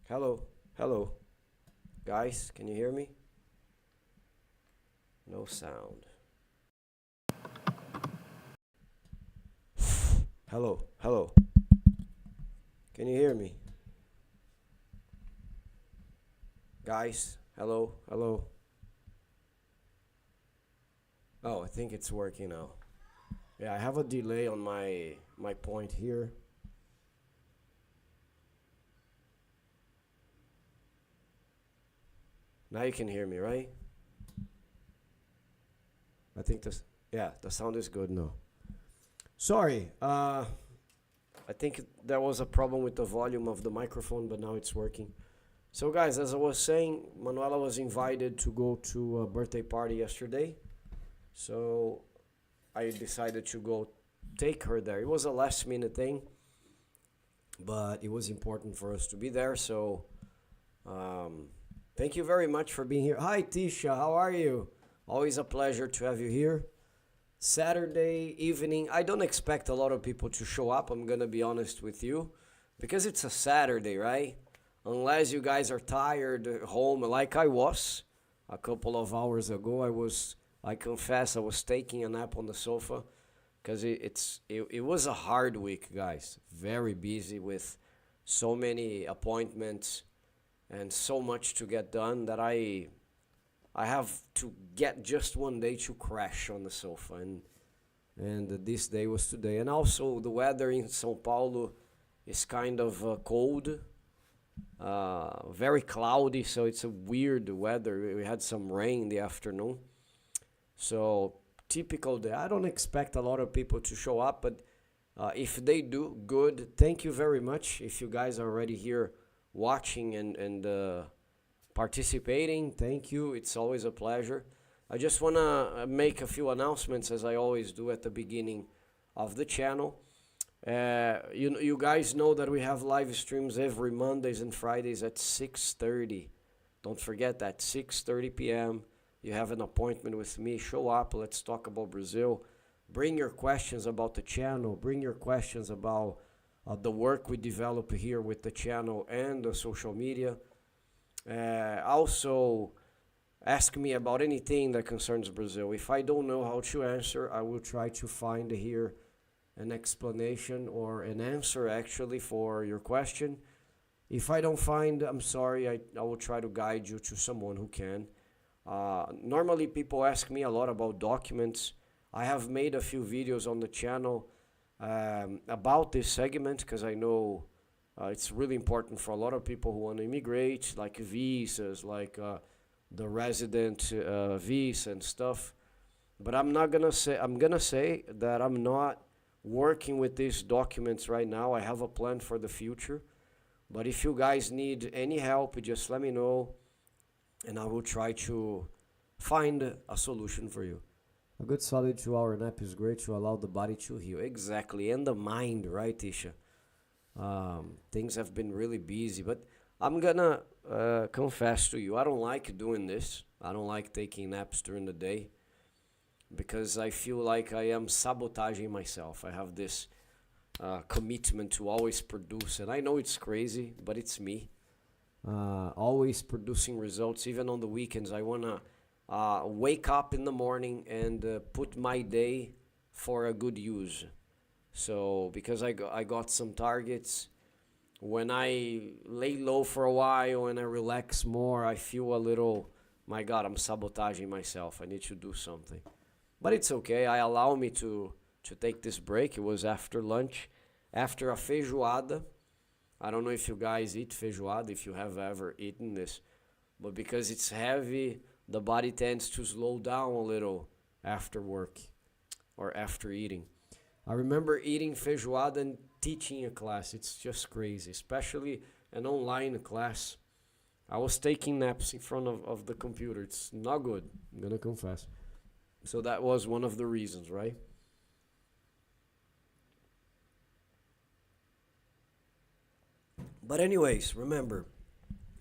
Hello, hello. Guys, can you hear me? No sound. Hello, hello. Can you hear me? Guys, hello, hello. Oh, I think it's working now. Yeah, I have a delay on my point here. Now you can hear me, right? I think this yeah, the sound is good now. Sorry. I think there was a problem with the volume of the microphone, but now it's working. So guys, as I was saying, Manuela was invited to go to a birthday party yesterday. So I decided to go take her there. It was a last minute thing, but it was important for us to be there. So um, thank you very much for being here. Hi, Tisha. How are you? Always a pleasure to have you here. Saturday evening. I don't expect a lot of people to show up. I'm going to be honest with you because it's a Saturday, right? Unless you guys are tired at home like I was a couple of hours ago. I confess, I was taking a nap on the sofa because it was a hard week, guys. Very busy with so many appointments and so much to get done that I have to get just one day to crash on the sofa, and this day was today. And also the weather in São Paulo is kind of cold, very cloudy, so it's a weird weather. We had some rain in the afternoon, so typical day. I don't expect a lot of people to show up, but if they do, good. Thank you very much. If you guys are already here watching and participating, thank you. It's always a pleasure. I just want to make a few announcements as I always do at the beginning of the channel. You guys know that we have live streams every Mondays and Fridays at 6:30. Don't forget that 6:30 p.m. You have an appointment with me. Show up. Let's talk about Brazil. Bring your questions about the channel. Bring your questions about the work we develop here with the channel and the social media. Also, ask me about anything that concerns Brazil. If I don't know how to answer, I will try to find here an explanation or an answer actually for your question. If I don't find, I'm sorry, I will try to guide you to someone who can. Normally, people ask me a lot about documents. I have made a few videos on the channel about this segment because I know it's really important for a lot of people who want to immigrate, like visas, like the resident visa and stuff. But I'm gonna say that I'm not working with these documents right now. I have a plan for the future. But if you guys need any help, just let me know and I will try to find a solution for you. A good solid 2 hour nap is great to allow the body to heal. Exactly. And the mind, right, Tisha? Things have been really busy, but I'm gonna confess to you, I don't like doing this. I don't like taking naps during the day because I feel like I am sabotaging myself. I have this commitment to always produce, and I know it's crazy, but it's me. Always producing results, even on the weekends. I wanna wake up in the morning and put my day for a good use. So because I got some targets, when I lay low for a while and I relax more, I feel a little, my God, I'm sabotaging myself. I need to do something. But it's okay. I allow me to take this break. It was after lunch, after a feijoada. I don't know if you guys eat feijoada, if you have ever eaten this, but because it's heavy, the body tends to slow down a little after work or after eating. I remember eating feijoada and teaching a class. It's just crazy, especially an online class. I was taking naps in front of the computer. It's not good, I'm gonna confess. So that was one of the reasons, right? But anyways, remember,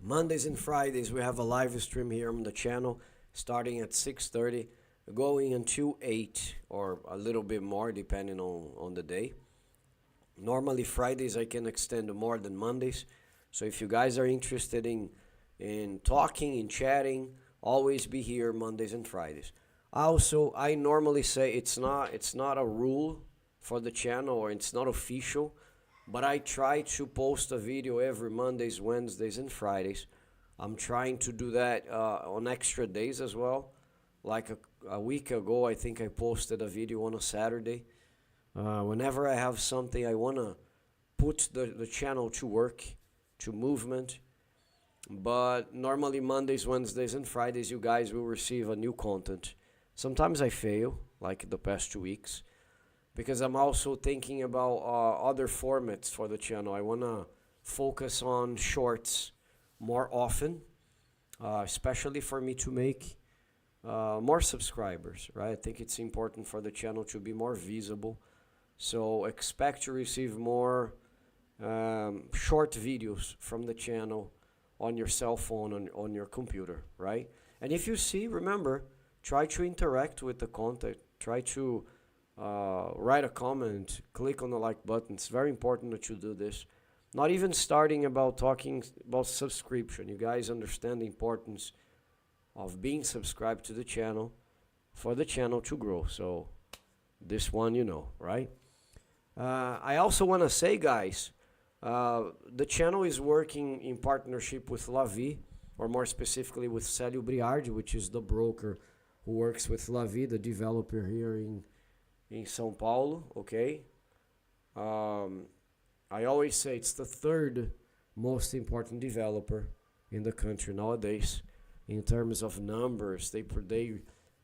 Mondays and Fridays we have a live stream here on the channel starting at 6:30 going until 8 or a little bit more depending on the day. Normally Fridays I can extend more than Mondays So if you guys are interested in talking, in chatting, always be here Mondays and Fridays. Also, I normally say it's not a rule for the channel, or it's not official, but I try to post a video every Mondays, Wednesdays, and Fridays. I'm trying to do that on extra days as well. Like a week ago, I think I posted a video on a Saturday. Whenever I have something I want to put the channel to work, to movement. But normally Mondays, Wednesdays, and Fridays, you guys will receive a new content. Sometimes I fail, like the past 2 weeks, because I'm also thinking about other formats for the channel. I want to focus on shorts more often, especially for me to make more subscribers, right? I think it's important for the channel to be more visible. So expect to receive more short videos from the channel on your cell phone, on your computer, right? And if you see, remember, try to interact with the content. Try to write a comment, click on the like button. It's very important that you do this. Not even starting about talking about subscription. You guys understand the importance of being subscribed to the channel for the channel to grow. So this one, you know, right? I also want to say, guys, the channel is working in partnership with Lavi, or more specifically with Célio Briardi, which is the broker who works with Lavi, the developer here in São Paulo, okay? I always say it's the third most important developer in the country nowadays. In terms of numbers, they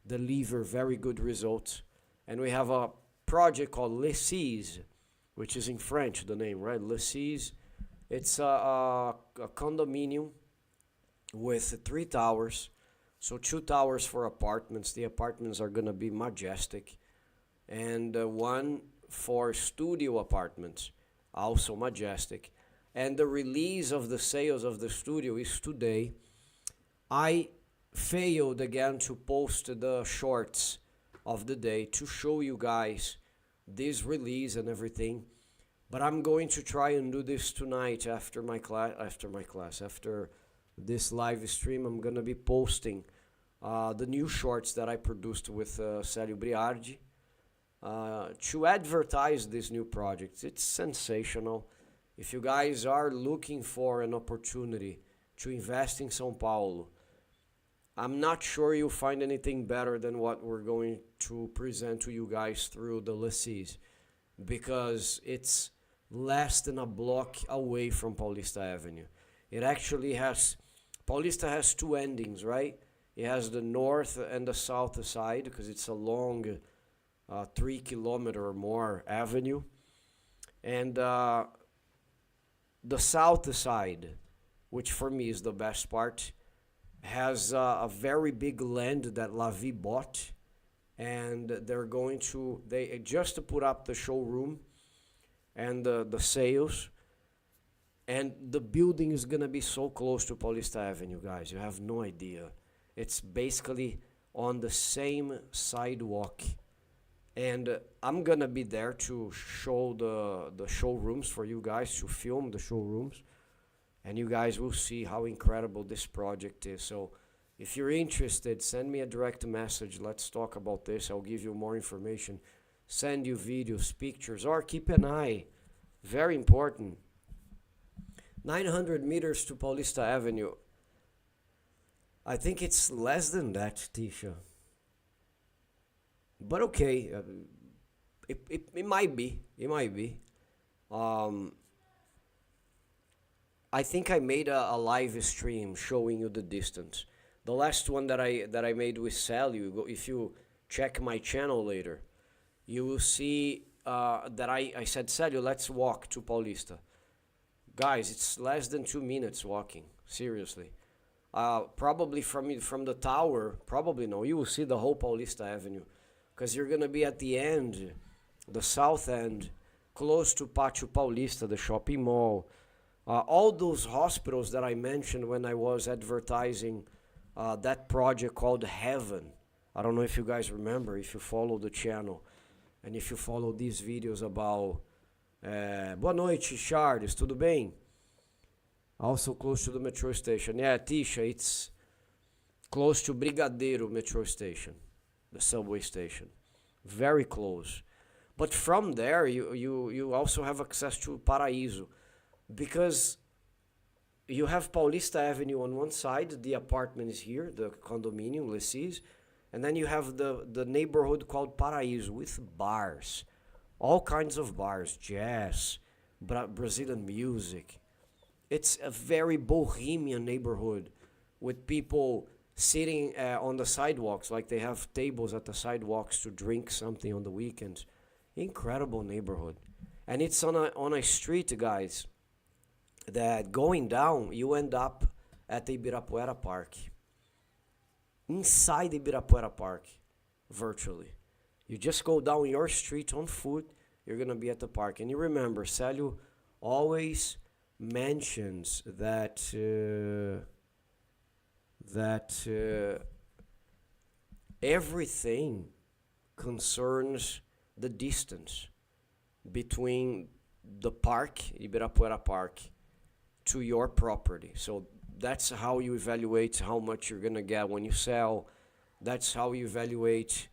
deliver very good results. And we have a project called Les Six, which is in French, the name, right? Les Six. It's a condominium with 3 towers. So 2 towers for apartments. The apartments are going to be majestic. And 1 for studio apartments, also majestic. And the release of the sales of the studio is today. I failed again to post the shorts of the day to show you guys this release and everything, but I'm going to try and do this tonight after this live stream. I'm gonna be posting the new shorts that I produced with Célio Briardi to advertise this new project. It's sensational. If you guys are looking for an opportunity to invest in São Paulo, I'm not sure you'll find anything better than what we're going to present to you guys through the Les Six, because it's less than a block away from Paulista Avenue. It actually has, Paulista has 2 endings, right? It has the north and the south side, because it's a long 3 kilometer or more avenue. And the south side, which for me is the best part, has a very big land that Lavi bought, and they just to put up the showroom and the sales, and the building is gonna be so close to Paulista Avenue, guys. You have no idea. It's basically on the same sidewalk, and I'm gonna be there to show the showrooms for you guys, to film the showrooms. And you guys will see how incredible this project is. So if you're interested, send me a direct message. Let's talk about this. I'll give you more information. Send you videos, pictures, or keep an eye. Very important. 900 meters to Paulista Avenue. I think it's less than that, Tisha. But okay, it might be. It might be. I think I made a live stream showing you the distance. The last one that I made with Célio, if you check my channel later, you will see that I said, Célio, let's walk to Paulista. Guys, it's less than 2 minutes walking, seriously. Probably from the tower, probably no, you will see the whole Paulista Avenue, because you're going to be at the end, the south end, close to Pátio Paulista, the shopping mall. All those hospitals that I mentioned when I was advertising that project called Heaven. I don't know if you guys remember, if you follow the channel, and if you follow these videos about... Boa noite, Charles, tudo bem? Also close to the metro station. Yeah, Tisha, it's close to Brigadeiro metro station, the subway station. Very close. But from there, you also have access to Paraíso because you have Paulista Avenue on one side, the apartment is here, the condominium, Lessees, and then you have the neighborhood called Paraíso with bars, all kinds of bars, jazz, Brazilian music. It's a very bohemian neighborhood with people sitting on the sidewalks, like they have tables at the sidewalks to drink something on the weekends. Incredible neighborhood. And it's on a street, guys, that going down, you end up at the Ibirapuera Park. Inside the Ibirapuera Park, virtually. You just go down your street on foot, you're going to be at the park. And you remember, Célio always mentions that everything concerns the distance between the park, Ibirapuera Park, to your property. So that's how you evaluate how much you're going to get when you sell. That's how you evaluate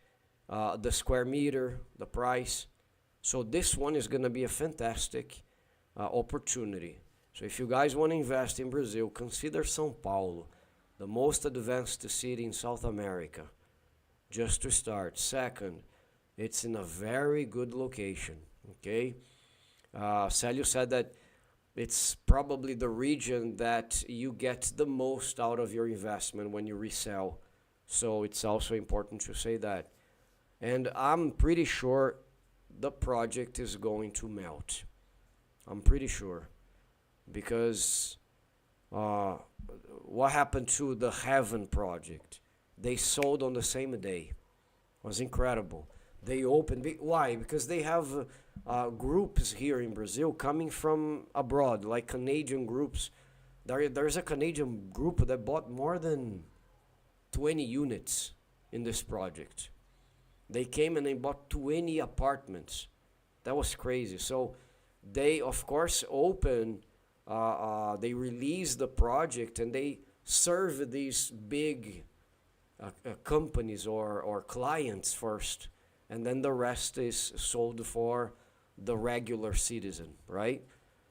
the square meter, the price. So this one is going to be a fantastic opportunity. So if you guys want to invest in Brazil, consider São Paulo, the most advanced city in South America, just to start. Second, it's in a very good location, okay? Célio said that it's probably the region that you get the most out of your investment when you resell. So it's also important to say that. And I'm pretty sure the project is going to melt. I'm pretty sure. Because what happened to the Heaven project? They sold on the same day. It was incredible. They opened. Why? Because they have groups here in Brazil coming from abroad, like Canadian groups. There's a Canadian group that bought more than 20 units in this project. They came and they bought 20 apartments. That was crazy. So they, of course, they release the project and they serve these big companies or clients first, and then the rest is sold for the regular citizen, right?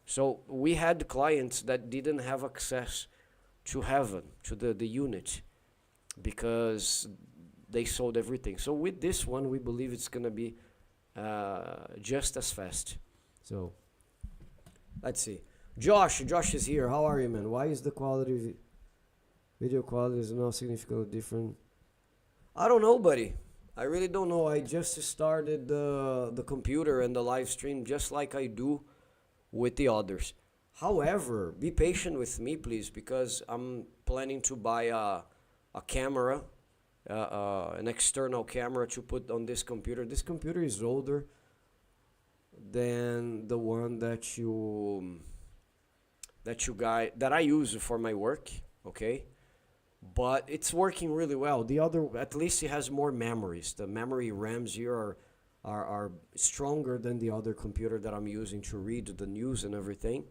So we had clients that didn't have access to Heaven, to the unit, because they sold everything. So with this one, we believe it's going to be just as fast. So let's see. Josh is here. How are you, man? Why is the quality, video quality is now significantly different? I don't know, buddy. I really don't know. I just started the computer and the live stream just like I do with the others. However, be patient with me, please, because I'm planning to buy a camera, an external camera to put on this computer. This computer is older than the one that I use for my work, okay? But it's working really well. The other, at least it has more memories. The memory RAMs here are stronger than the other computer that I'm using to read the news and everything.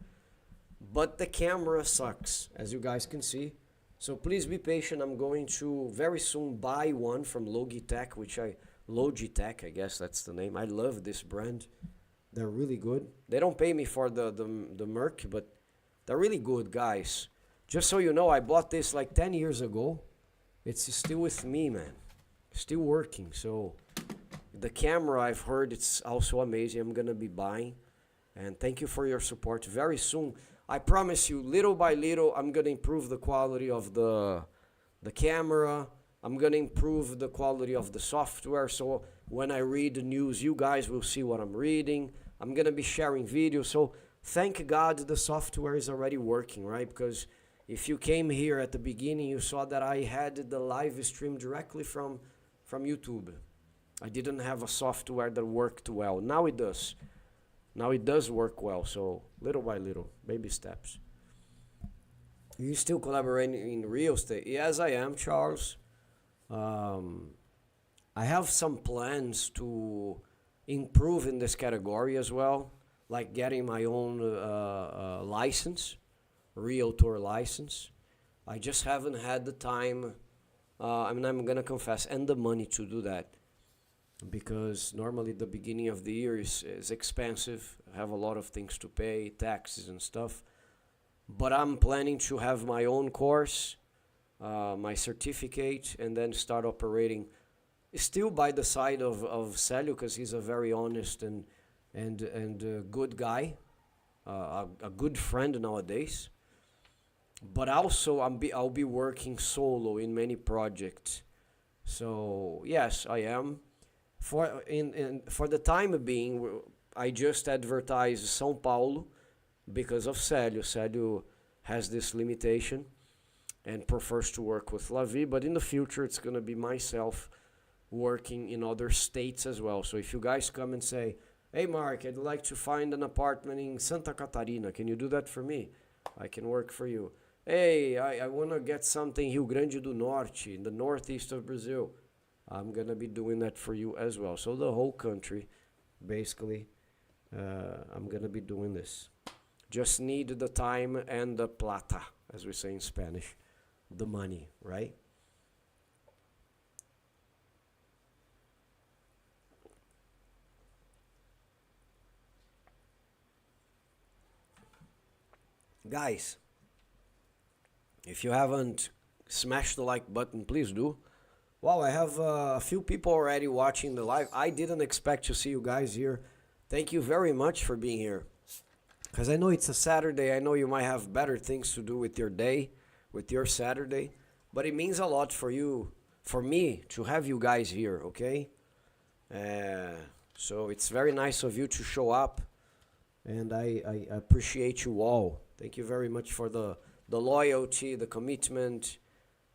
But the camera sucks, as you guys can see. So please be patient. I'm going to very soon buy one from Logitech, Logitech, I guess that's the name. I love this brand. They're really good. They don't pay me for the Merc, but they're really good, guys. Just so you know, I bought this like 10 years ago. It's still with me, man. Still working. So the camera, I've heard it's also amazing. I'm going to be buying. And thank you for your support. Very soon, I promise you, little by little, I'm going to improve the quality of the camera. I'm going to improve the quality of the software. So when I read the news, you guys will see what I'm reading. I'm going to be sharing videos. So thank God the software is already working, right? Because if you came here at the beginning, you saw that I had the live stream directly from YouTube. I didn't have a software that worked well. Now it does. Now it does work well. So little by little, baby steps. You still collaborating in real estate? Yes, I am, Charles. I have some plans to improve in this category as well, like getting my own license, realtor license. I just haven't had the time, I'm gonna confess, and the money to do that, because normally the beginning of the year is expensive. I have a lot of things to pay, taxes and stuff. But I'm planning to have my own course, my certificate, and then start operating still by the side of Célio, because he's a very honest and good guy, a good friend nowadays. But also I'll be working solo in many projects. So yes, I am. For the time being, I just advertise São Paulo because of Célio. Célio has this limitation and prefers to work with Lavi, but in the future it's gonna be myself working in other states as well. So if you guys come and say, "Hey Mark, I'd like to find an apartment in Santa Catarina, can you do that for me?" I can work for you. "Hey, I want to get something Rio Grande do Norte, in the northeast of Brazil." I'm going to be doing that for you as well. So the whole country, basically, I'm going to be doing this. Just need the time and the plata, as we say in Spanish, the money, right? Guys, if you haven't smashed the like button, please do. Wow, I have a few people already watching the live. I didn't expect to see you guys here. Thank you very much for being here. Because I know it's a Saturday. I know you might have better things to do with your day, with your Saturday. But it means a lot for you, for me, to have you guys here, okay? So it's very nice of you to show up. And I appreciate you all. Thank you very much for the loyalty, the commitment.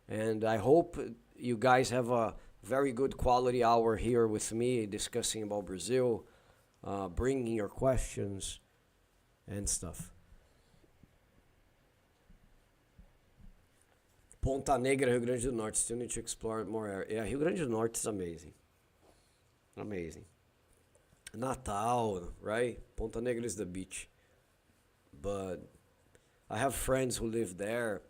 And I hope you guys have a very good quality hour here with me discussing about Brazil, bringing your questions and stuff. Ponta Negra, Rio Grande do Norte. Still need to explore more area. Yeah, Rio Grande do Norte is amazing. Amazing. Natal, right? Ponta Negra is the beach. But I have friends who live there.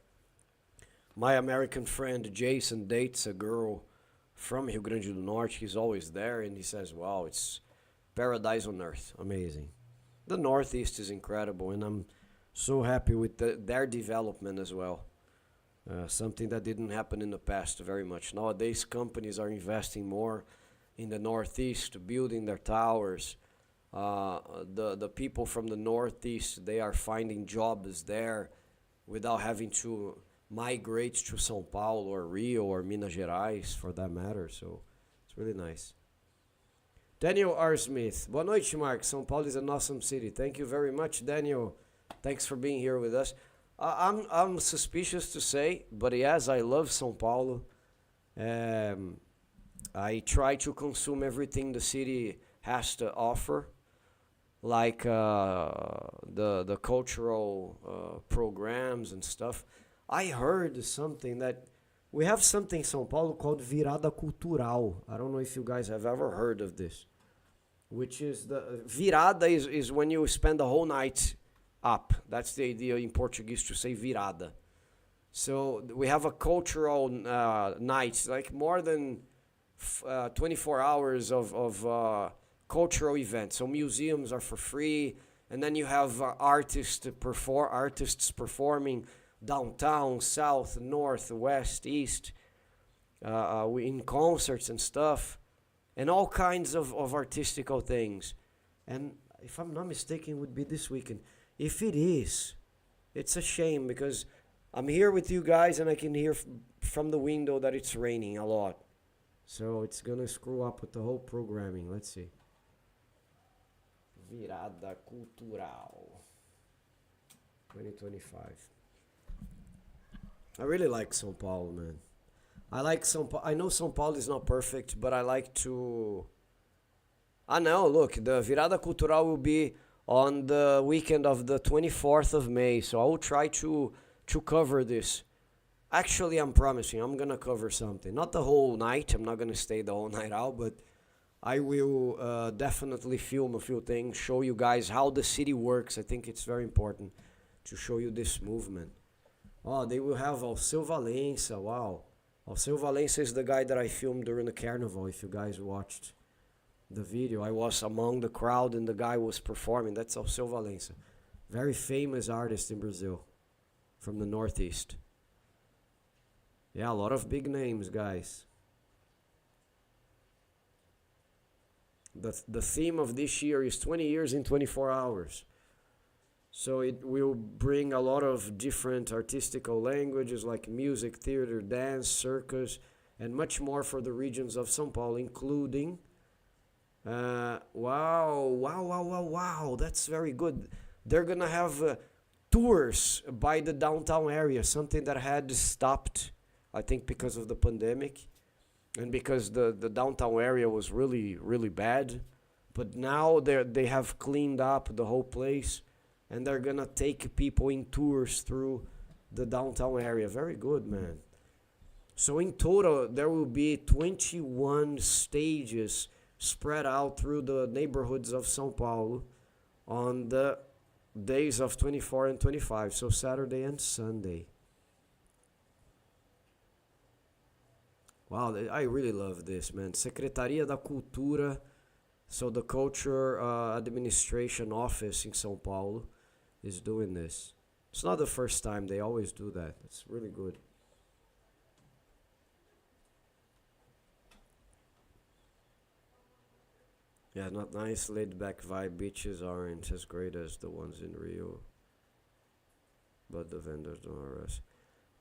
My American friend Jason dates a girl from Rio Grande do Norte. He's always there and he says, wow, it's paradise on earth. Amazing. The Northeast is incredible and I'm so happy with their development as well. Something that didn't happen in the past very much. Nowadays, companies are investing more in the Northeast, building their towers. The people from the Northeast, they are finding jobs there without having to migrate to São Paulo or Rio or Minas Gerais for that matter. So it's really nice. Daniel R. Smith. Boa noite, Mark. São Paulo is an awesome city. Thank you very much, Daniel. Thanks for being here with us. I'm suspicious to say, but yes, I love São Paulo. I try to consume everything the city has to offer, like the cultural programs and stuff. I heard something that we have something in São Paulo called Virada Cultural. I don't know if you guys have ever heard of this, which is the Virada is when you spend the whole night up. That's the idea in Portuguese to say virada. So we have a cultural night, like more than 24 hours of cultural events. So museums are for free, and then you have artists performing downtown, south, north, west, east, in concerts and stuff, and all kinds of artistical things. And if I'm not mistaken, it would be this weekend. If it is, it's a shame because I'm here with you guys and I can hear from the window that it's raining a lot. So it's gonna screw up with the whole programming. Let's see. Virada Cultural 2025. I really like São Paulo, man. I like São Paulo. I know São Paulo is not perfect, but I like to. I know. Look, the Virada Cultural will be on the weekend of the 24th of May, so I will try to cover this. Actually, I'm promising I'm gonna cover something. Not the whole night. I'm not gonna stay the whole night out, but I will definitely film a few things, show you guys how the city works. I think it's very important to show you this movement. Oh, they will have Alceu Valença. Wow. Alceu Valença is the guy that I filmed during the carnival. If you guys watched the video, I was among the crowd and the guy was performing. That's Alceu Valença. Very famous artist in Brazil from the Northeast. Yeah, a lot of big names, guys. The theme of this year is 20 years in 24 hours. So it will bring a lot of different artistical languages like music, theater, dance, circus, and much more for the regions of São Paulo, including... wow, that's very good. They're going to have tours by the downtown area, something that had stopped, I think, because of the pandemic. And because the downtown area was really, really bad. But now they have cleaned up the whole place. And they're going to take people in tours through the downtown area. Very good, man. So in total, there will be 21 stages spread out through the neighborhoods of São Paulo on the days of 24 and 25. So Saturday and Sunday. Wow, I really love this, man. Secretaria da Cultura, so the Culture Administration Office in São Paulo is doing this. It's not the first time, they always do that. It's really good. Yeah, not nice, laid-back vibe. Beaches aren't as great as the ones in Rio, but the vendors don't harass.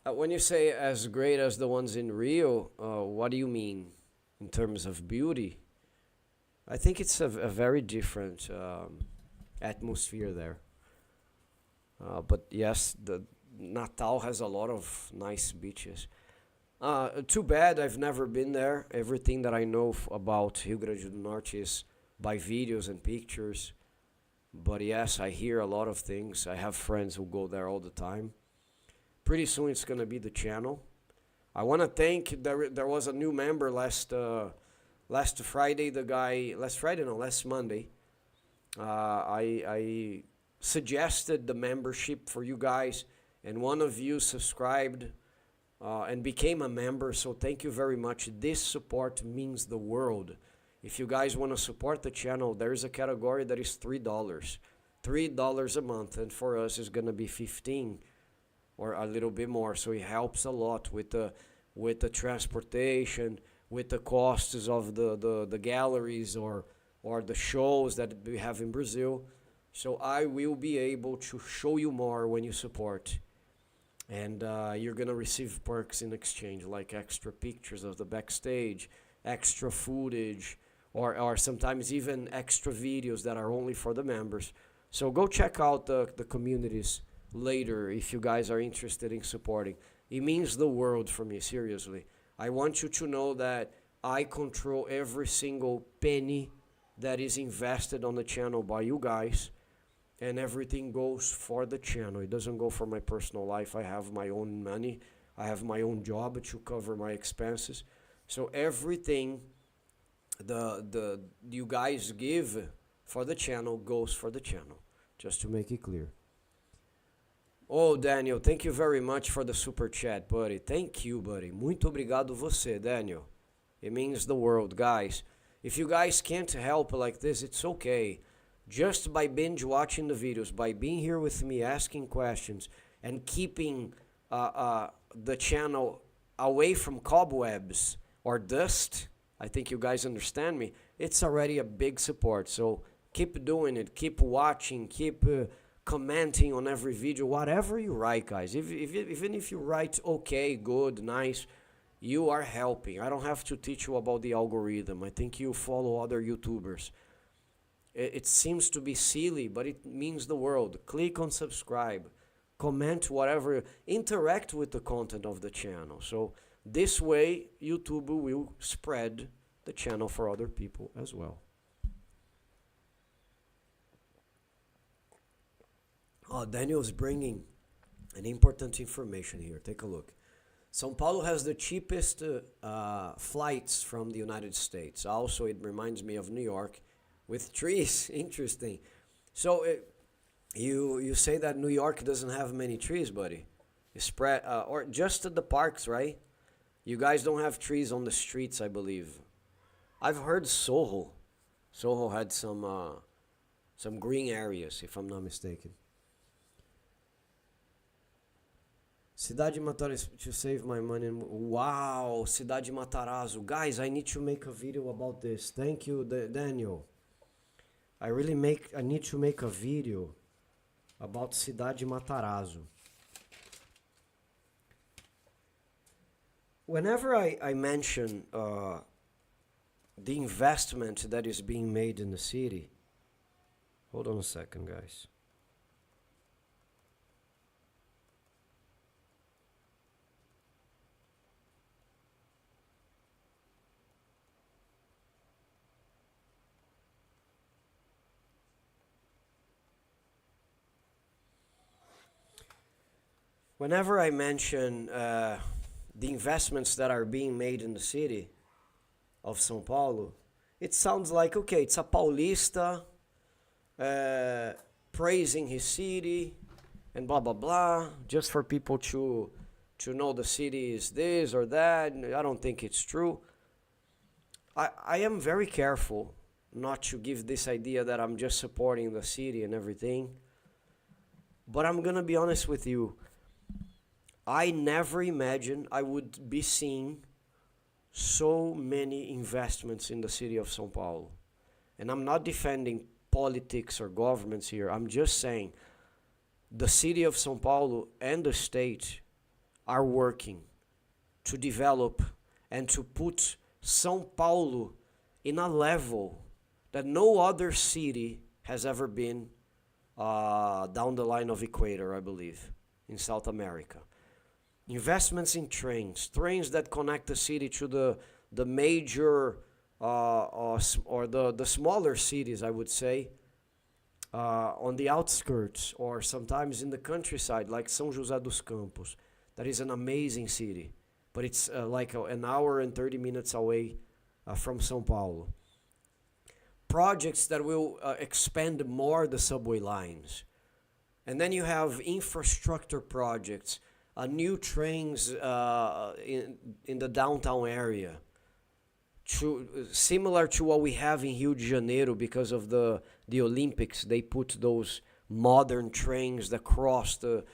When you say as great as the ones in Rio, what do you mean in terms of beauty? I think it's a very different atmosphere there. But yes, the Natal has a lot of nice beaches. Too bad I've never been there. Everything that I know about Rio Grande do Norte is by videos and pictures. But yes, I hear a lot of things. I have friends who go there all the time. Pretty soon it's going to be the channel. I want to thank, there was a new member last Friday, last Monday. I suggested the membership for you guys, and one of you subscribed and became a member, so thank you very much. This support means the world. If you guys want to support the channel, there is a category that is $3. $3 a month, and for us it's going to be 15 or a little bit more, so it helps a lot with the transportation, with the costs of the galleries or the shows that we have in Brazil. So I will be able to show you more when you support. And you're going to receive perks in exchange, like extra pictures of the backstage, extra footage, or sometimes even extra videos that are only for the members. So go check out the communities later if you guys are interested in supporting. It means the world for me, seriously. I want you to know that I control every single penny that is invested on the channel by you guys, and everything goes for the channel. It doesn't go for my personal life. I have my own money. I have my own job to cover my expenses. So everything the you guys give for the channel goes for the channel, just to make it clear. Oh, Daniel, thank you very much for the super chat, buddy. Thank you, buddy. Muito obrigado você, Daniel. It means the world, guys. If you guys can't help like this, it's okay. Just by binge watching the videos, by being here with me, asking questions, and keeping the channel away from cobwebs or dust, I think you guys understand me, it's already a big support. So keep doing it, keep watching, keep commenting on every video, whatever you write, guys. Even if you write okay, good, nice, you are helping. I don't have to teach you about the algorithm. I think you follow other YouTubers. It seems to be silly, but it means the world. Click on subscribe, comment whatever, interact with the content of the channel. So this way, YouTube will spread the channel for other people as well. Oh, Daniel's bringing an important information here. Take a look. São Paulo has the cheapest flights from the United States. Also, it reminds me of New York with trees. Interesting. So You say that New York doesn't have many trees, buddy. You spread or just at the parks, right? You guys don't have trees on the streets, I believe. I've heard Soho. Soho had some green areas, if I'm not mistaken. Cidade Matarazzo to save my money. Wow, Cidade Matarazzo. Guys, I need to make a video about this. Thank you, Daniel. I need to make a video about Cidade Matarazzo. Whenever I mention the investment that is being made in the city, hold on a second, guys. Whenever I mention the investments that are being made in the city of São Paulo, it sounds like, okay, it's a Paulista praising his city and blah, blah, blah, just for people to know the city is this or that. I don't think it's true. I am very careful not to give this idea that I'm just supporting the city and everything. But I'm gonna be honest with you. I never imagined I would be seeing so many investments in the city of São Paulo. And I'm not defending politics or governments here. I'm just saying the city of São Paulo and the state are working to develop and to put São Paulo in a level that no other city has ever been down the line of equator, I believe, in South America. Investments in trains that connect the city to the major or the smaller cities, I would say, on the outskirts or sometimes in the countryside, like São José dos Campos. That is an amazing city, but it's like an hour and 30 minutes away from São Paulo. Projects that will expand more the subway lines. And then you have infrastructure projects, new trains in the downtown area, similar to what we have in Rio de Janeiro because of the Olympics. They put those modern trains that cross the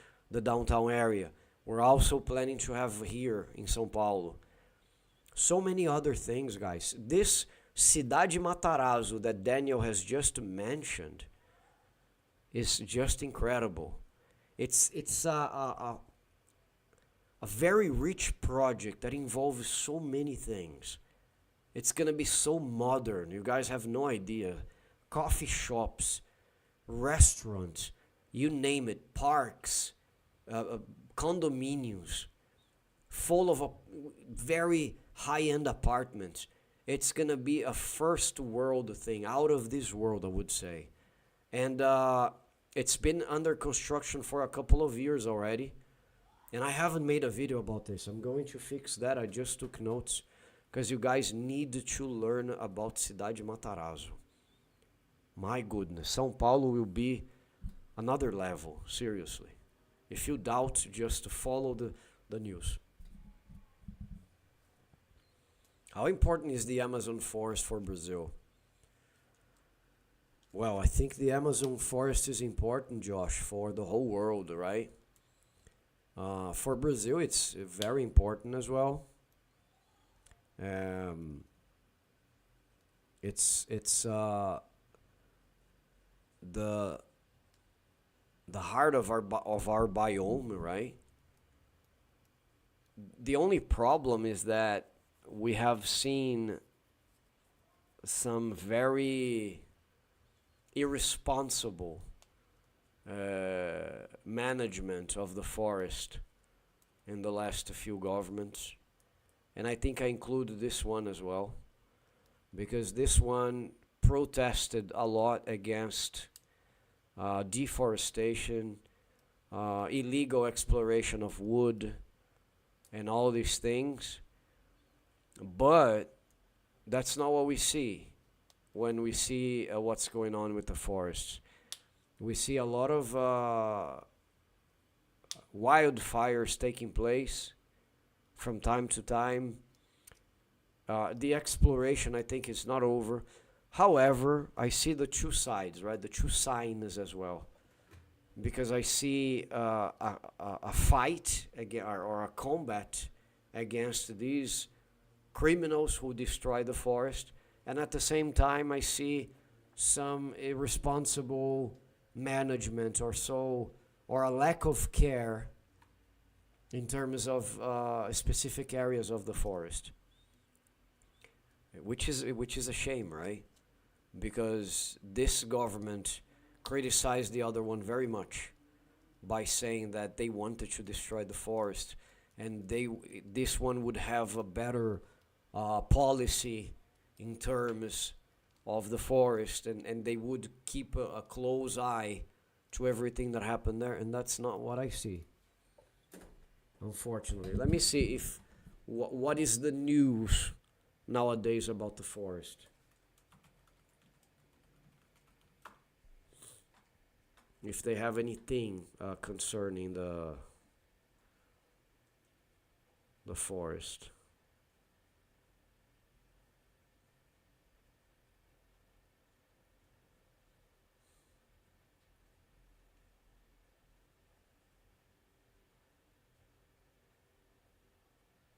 downtown area. We're also planning to have here in São Paulo. So many other things, guys. This Cidade Matarazzo that Daniel has just mentioned is just incredible. It's a very rich project that involves so many things. It's gonna be so modern. You guys have no idea. Coffee shops, restaurants, you name it, parks, condominiums, full of very high-end apartments. It's gonna be a first world thing, out of this world, I would say. And it's been under construction for a couple of years already. And I haven't made a video about this. I'm going to fix that. I just took notes because you guys need to learn about Cidade Matarazzo. My goodness, São Paulo will be another level, seriously. If you doubt, just follow the news. How important is the Amazon forest for Brazil? Well, I think the Amazon forest is important, Josh, for the whole world, right? For Brazil, it's very important as well. It's the heart of our biome, right? The only problem is that we have seen some very irresponsible management of the forest in the last few governments. And I think I include this one as well, because this one protested a lot against deforestation, illegal exploration of wood, and all these things. But that's not what we see when we see what's going on with the forests. We see a lot of wildfires taking place from time to time. The exploration, I think, is not over. However, I see the two sides, right? The two signs as well. Because I see a fight or a combat against these criminals who destroy the forest, and at the same time I see some irresponsible management or a lack of care in terms of specific areas of the forest, which is a shame, right? Because this government criticized the other one very much by saying that they wanted to destroy the forest, and this one would have a better policy in terms of the forest, and they would keep a close eye to everything that happened there, and that's not what I see, unfortunately. Let me see if what is the news nowadays about the forest. If they have anything concerning the forest.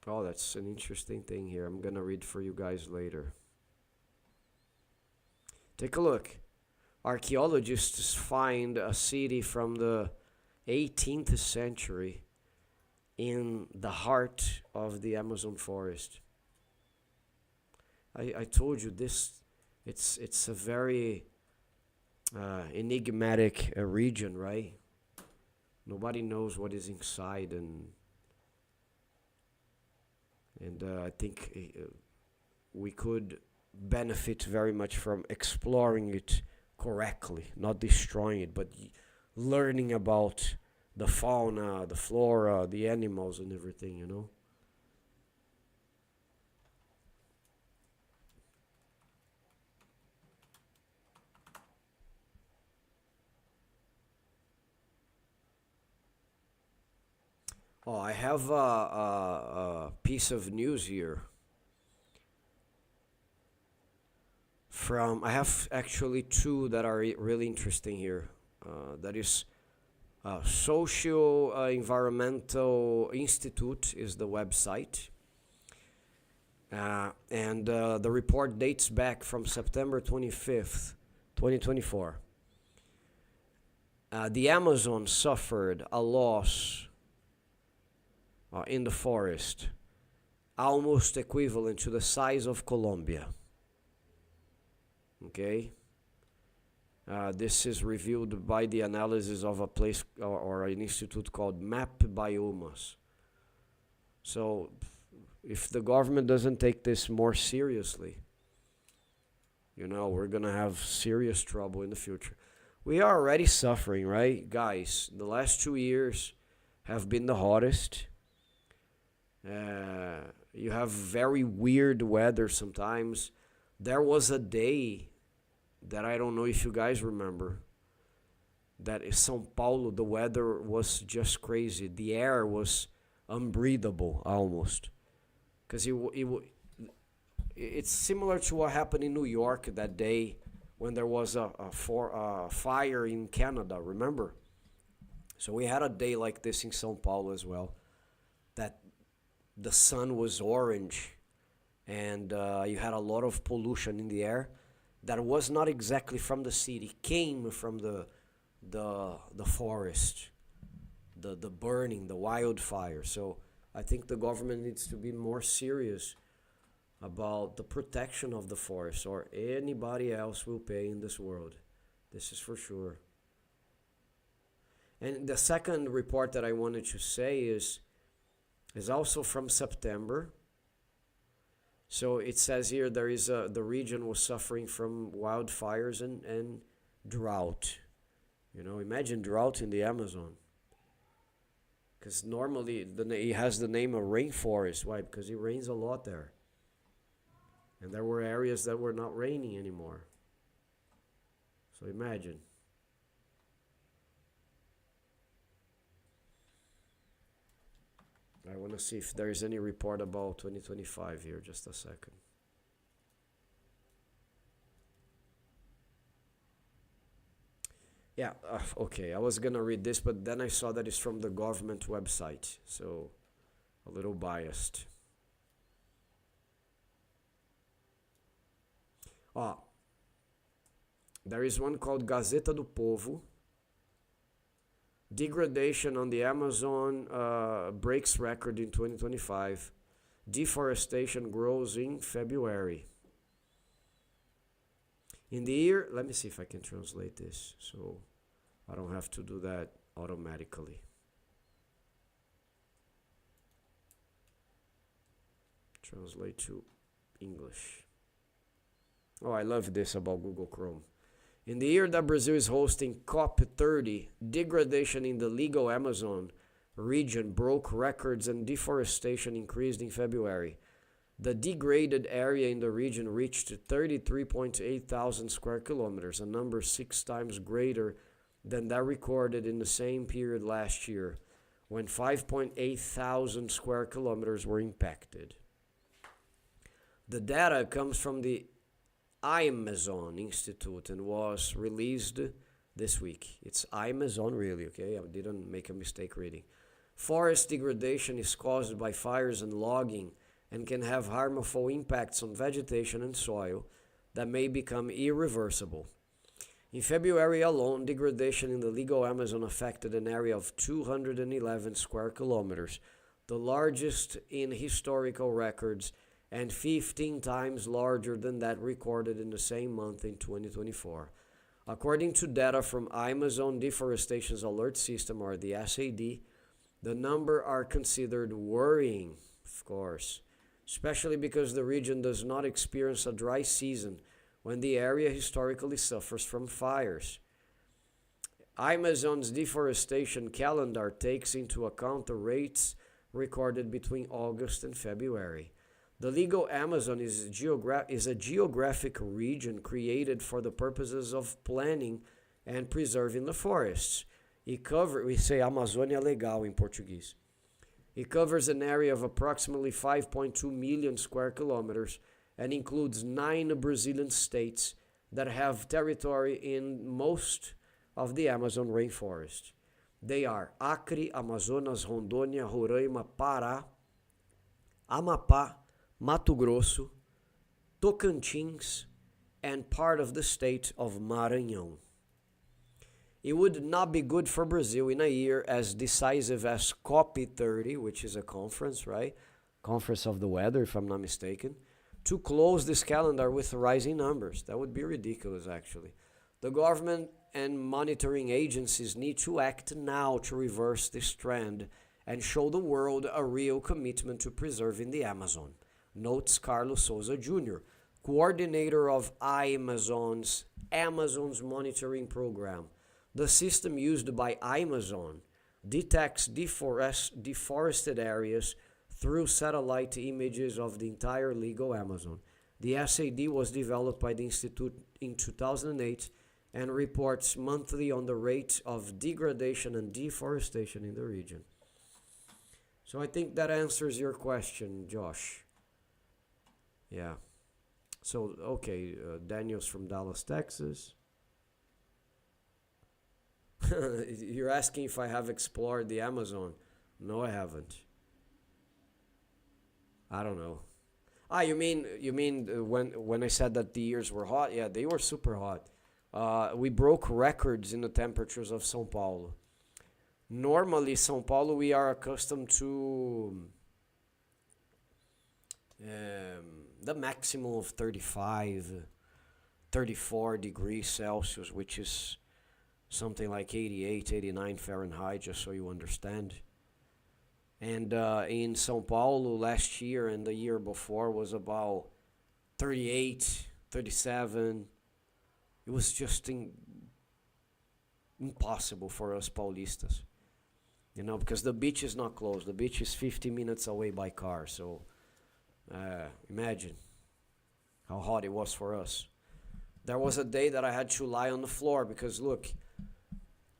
Oh, that's an interesting thing here. I'm gonna read for you guys later. Take a look. Archaeologists find a city from the 18th century in the heart of the Amazon forest. I told you this. It's a very enigmatic region, right? Nobody knows what is inside, and I think we could benefit very much from exploring it correctly, not destroying it, but learning about the fauna, the flora, the animals, and everything, you know? Oh, I have a piece of news here I have actually two that are really interesting here. That is Social Environmental Institute is the website. And the report dates back from September 25th, 2024. The Amazon suffered a loss in the forest almost equivalent to the size of Colombia. Okay? This is revealed by the analysis of a place or an institute called Map Biomas. So, if the government doesn't take this more seriously, you know, we're going to have serious trouble in the future. We are already suffering, right? Guys, the last 2 years have been the hottest. You have very weird weather sometimes. There was a day that I don't know if you guys remember, that in São Paulo the weather was just crazy. The air was unbreathable almost, because it's similar to what happened in New York that day when there was a fire in Canada, remember? So we had a day like this in São Paulo as well, that the sun was orange, and you had a lot of pollution in the air that was not exactly from the city, came from the forest, the burning, the wildfire. So I think the government needs to be more serious about the protection of the forest, or anybody else will pay in this world. This is for sure. And the second report that I wanted to say is also from September. So it says here the region was suffering from wildfires and drought. You know, imagine drought in the Amazon. Because normally it has the name of rainforest. Why? Because it rains a lot there. And there were areas that were not raining anymore. So imagine. want to see if there is any report about 2025 here. Just a second. Yeah, okay. I was going to read this, but then I saw that it's from the government website. So, a little biased. Ó, there is one called Gazeta do Povo. Degradation on the Amazon breaks record in 2025. Deforestation grows in February. In the year, let me see if I can translate this so I don't have to do that automatically. Translate to English. Oh, I love this about Google Chrome. In the year that Brazil is hosting COP30, degradation in the legal Amazon region broke records and deforestation increased in February. The degraded area in the region reached 33.8 thousand square kilometers, a number 6 times greater than that recorded in the same period last year, when 5.8 thousand square kilometers were impacted. The data comes from the Amazon Institute and was released this week. It's Amazon, really, okay? I didn't make a mistake reading. Forest degradation is caused by fires and logging and can have harmful impacts on vegetation and soil that may become irreversible. In February alone, degradation in the legal Amazon affected an area of 211 square kilometers, the largest in historical records, and 15 times larger than that recorded in the same month in 2024. According to data from Amazon Deforestation Alert System, or the SAD, the number are considered worrying, of course, especially because the region does not experience a dry season when the area historically suffers from fires. Amazon's deforestation calendar takes into account the rates recorded between August and February. The legal Amazon is a geographic region created for the purposes of planning and preserving the forests. We say Amazônia Legal in Portuguese. It covers an area of approximately 5.2 million square kilometers and includes 9 Brazilian states that have territory in most of the Amazon rainforest. They are Acre, Amazonas, Rondônia, Roraima, Pará, Amapá, Mato Grosso, Tocantins, and part of the state of Maranhão. It would not be good for Brazil in a year as decisive as COP30, which is a conference, right? Conference of the weather, if I'm not mistaken, to close this calendar with rising numbers. That would be ridiculous, actually. The government and monitoring agencies need to act now to reverse this trend and show the world a real commitment to preserving the Amazon, notes Carlos Souza Jr., coordinator of Amazon's monitoring program. The system used by Amazon detects deforested areas through satellite images of the entire legal Amazon. The SAD was developed by the Institute in 2008 and reports monthly on the rate of degradation and deforestation in the region. So I think that answers your question, Josh. Yeah. So, okay, Daniel's from Dallas, Texas. You're asking if I have explored the Amazon. No, I haven't. I don't know. You mean when I said that the years were hot? Yeah, they were super hot. We broke records in the temperatures of São Paulo. Normally, São Paulo, we are accustomed to the maximum of 35, 34 degrees Celsius, which is something like 88, 89 Fahrenheit, just so you understand. And in São Paulo last year and the year before was about 38, 37. It was just impossible for us Paulistas, because the beach is not close. The beach is 50 minutes away by car. So imagine how hot it was for us. There was a day that I had to lie on the floor because, look,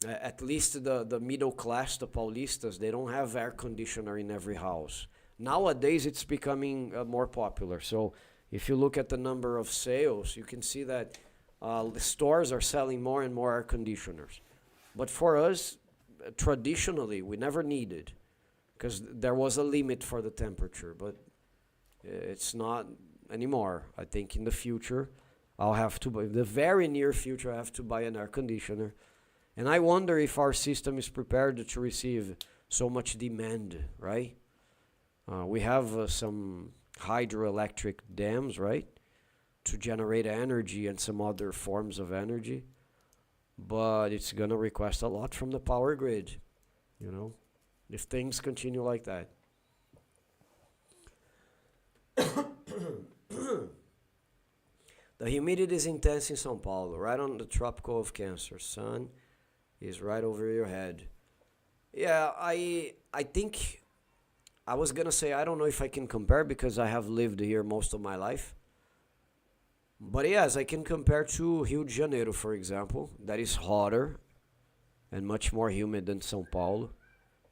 At least the middle class, the Paulistas, they don't have air conditioner in every house. Nowadays, it's becoming more popular. So if you look at the number of sales, you can see that the stores are selling more and more air conditioners. But for us, traditionally, we never needed because there was a limit for the temperature. But it's not anymore. I think in the future, I'll have to buy, in the very near future, I have to buy an air conditioner. And I wonder if our system is prepared to receive so much demand, right? We have some hydroelectric dams, right, to generate energy and some other forms of energy. But it's going to request a lot from the power grid, you know, if things continue like that. The humidity is intense in São Paulo, right on the tropical of Cancer. Sun is right over your head. Yeah, I think I was gonna say I don't know if I can compare because I have lived here most of my life. But yes, I can compare to Rio de Janeiro, for example, that is hotter and much more humid than São Paulo.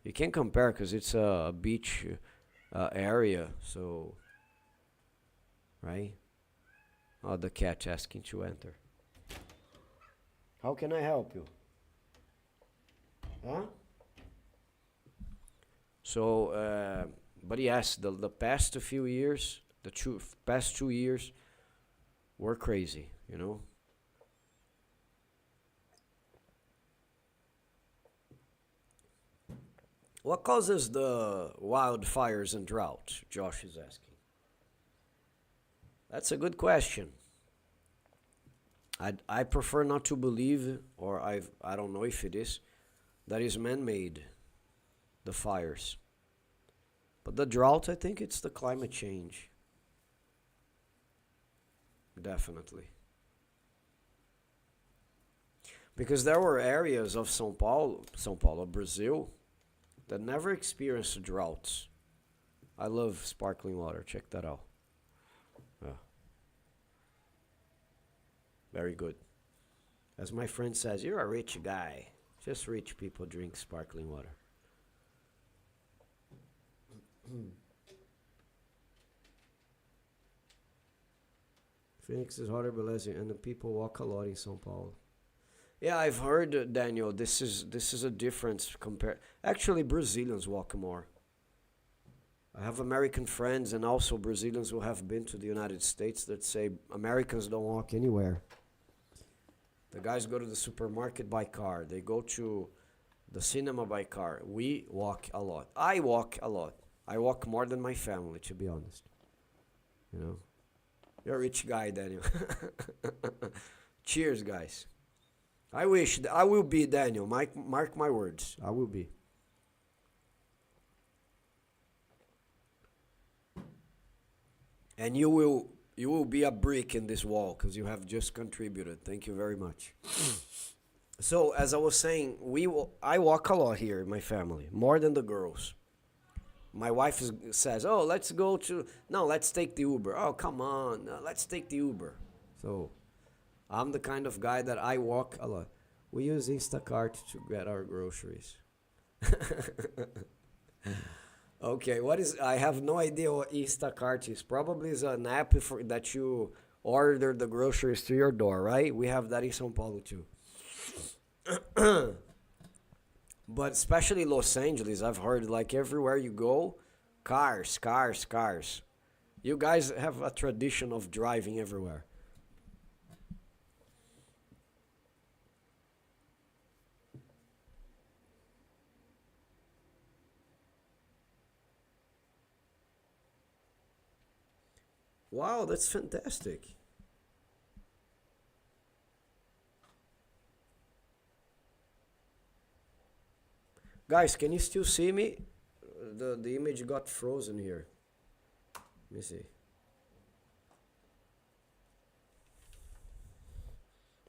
You can't compare because it's a beach area, so right? Oh, the cat asking to enter. How can I help you? Huh? So, but yes, the past few years, past 2 years were crazy, you know. What causes the wildfires and drought? Josh is asking. That's a good question. I prefer not to believe, or I don't know if it is, that is man-made, the fires. But the drought, I think it's the climate change. Definitely. Because there were areas of São Paulo, Brazil, that never experienced droughts. I love sparkling water. Check that out. Yeah. Very good. As my friend says, you're a rich guy. Just rich people drink sparkling water. Phoenix is hotter, but less, and the people walk a lot in São Paulo. Yeah, I've heard, Daniel. This is a difference compared. Actually, Brazilians walk more. I have American friends and also Brazilians who have been to the United States that say Americans don't walk anywhere. The guys go to the supermarket by car. They go to the cinema by car. We walk a lot. I walk a lot. I walk more than my family, to be honest. You know, you're a rich guy, Daniel. Cheers, guys. I wish I will be Daniel. Mark my words. I will be. And you will be a brick in this wall because you have just contributed. Thank you very much. So as I was saying, I walk a lot here in my family, more than the girls. My wife says, "Oh, let's go to no, let's take the Uber." Oh, come on, let's take the Uber. So I'm the kind of guy that I walk a lot. We use Instacart to get our groceries. Okay, what is? I have no idea what Instacart is. Probably is an app that you order the groceries to your door, right? We have that in São Paulo too. But especially Los Angeles, I've heard like everywhere you go, cars, cars, cars. You guys have a tradition of driving everywhere. Wow, that's fantastic. Guys, can you still see me? The image got frozen here. Let me see.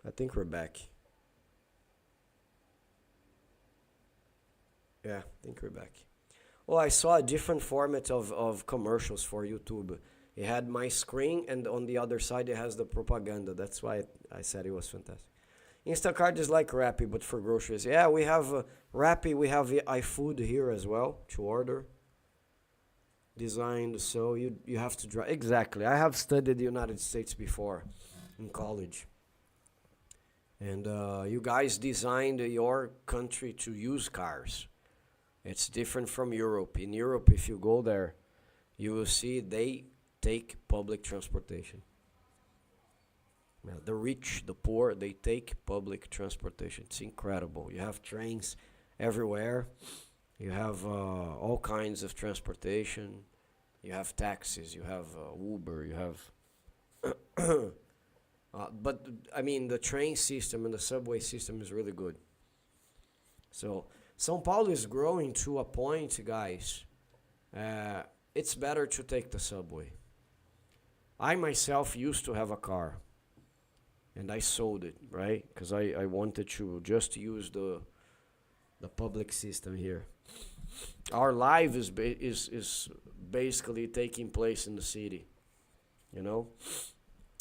I think we're back. Yeah, I think we're back. Oh, I saw a different format of commercials for YouTube. It had my screen, and on the other side, it has the propaganda. That's why I said it was fantastic. Instacart is like Rappi, but for groceries. Yeah, we have Rappi, we have iFood here as well to order. Designed so you have to drive. Exactly. I have studied the United States before in college. And you guys designed your country to use cars. It's different from Europe. In Europe, if you go there, you will see they take public transportation. Yeah, the rich, the poor, they take public transportation. It's incredible. You have trains everywhere. You have all kinds of transportation. You have taxis. You have Uber. You have. But I mean, the train system and the subway system is really good. So São Paulo is growing to a point, guys. Uh, it's better to take the subway. I myself used to have a car, and I sold it, right? Because I wanted to just use the public system here. Our life is basically taking place in the city, you know.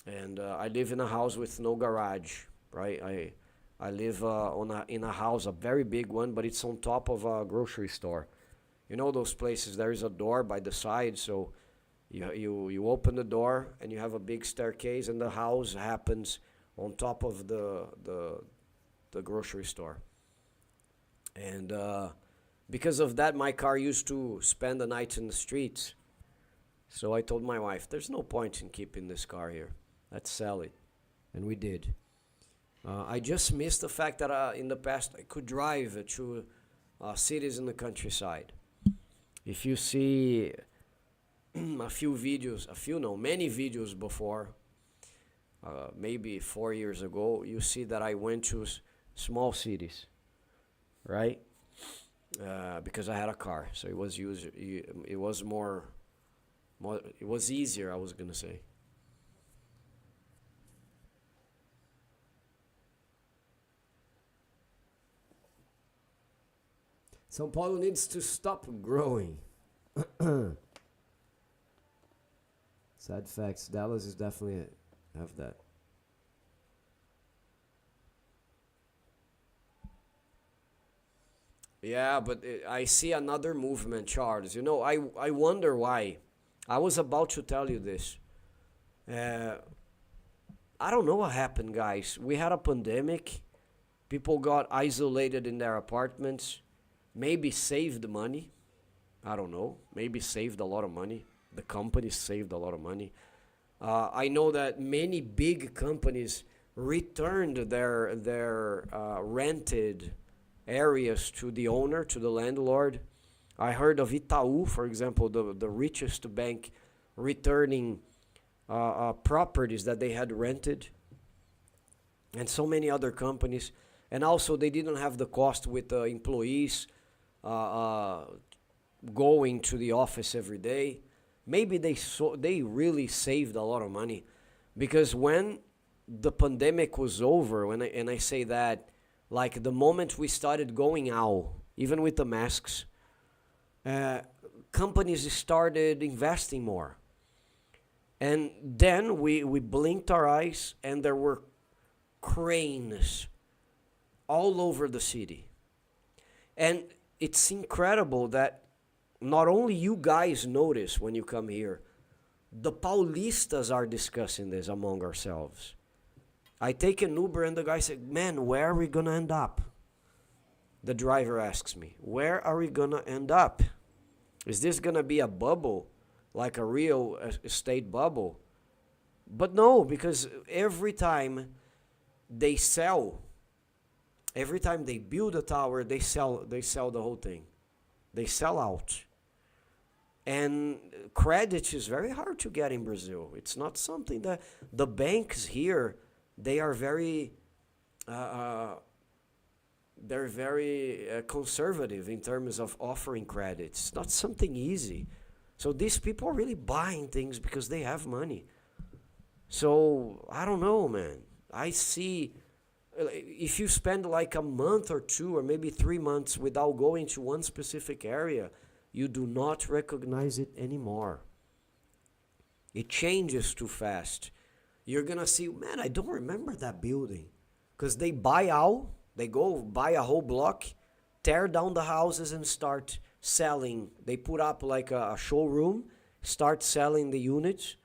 And I live in a house with no garage, right? I live in a house, a very big one, but it's on top of a grocery store. You know those places. There is a door by the side, so you open the door and you have a big staircase, and the house happens on top of the grocery store. And because of that, my car used to spend the night in the streets. So I told my wife, "There's no point in keeping this car here. Let's sell it," and we did. I just missed the fact that in the past I could drive to cities in the countryside. If you see a few videos, a few no, many videos before, maybe 4 years ago, you see that I went to small cities, right? Because I had a car, so it was more, it was easier. I was gonna say. São Paulo needs to stop growing. Sad facts. Dallas is definitely have that. Yeah, but I see another movement, Charles. You know, I wonder why. I was about to tell you this. Uh, I don't know what happened, guys. We had a pandemic. People got isolated in their apartments. Maybe saved money. I don't know. Maybe saved a lot of money. The companies saved a lot of money. I know that many big companies returned their rented areas to the owner, to the landlord. I heard of Itaú, for example, the richest bank, returning properties that they had rented, and so many other companies. And also, they didn't have the cost with the employees uh, uh, going to the office every day. Maybe they really saved a lot of money, because when the pandemic was over, and I say that, like the moment we started going out, even with the masks, uh, companies started investing more. And then we blinked our eyes, and there were cranes all over the city. And it's incredible that not only you guys notice when you come here, the Paulistas are discussing this among ourselves. I take an Uber, and the guy said, "Man, where are we going to end up?" The driver asks me, "Where are we going to end up? Is this going to be a bubble, like a real estate bubble?" But no, because they sell, every time they build a tower, they sell the whole thing. They sell out. And credit is very hard to get in Brazil. It's not something that the banks here, they are very uh, uh, they're very conservative in terms of offering credit. It's not something easy. So these people are really buying things because they have money. So I don't know, man. I see, if you spend like a month or two or maybe 3 months without going to one specific area, you do not recognize it anymore. It changes too fast. You're gonna see, man, I don't remember that building. because they buy out, they go buy a whole block, tear down the houses and start selling. They put up like a showroom, start selling the units,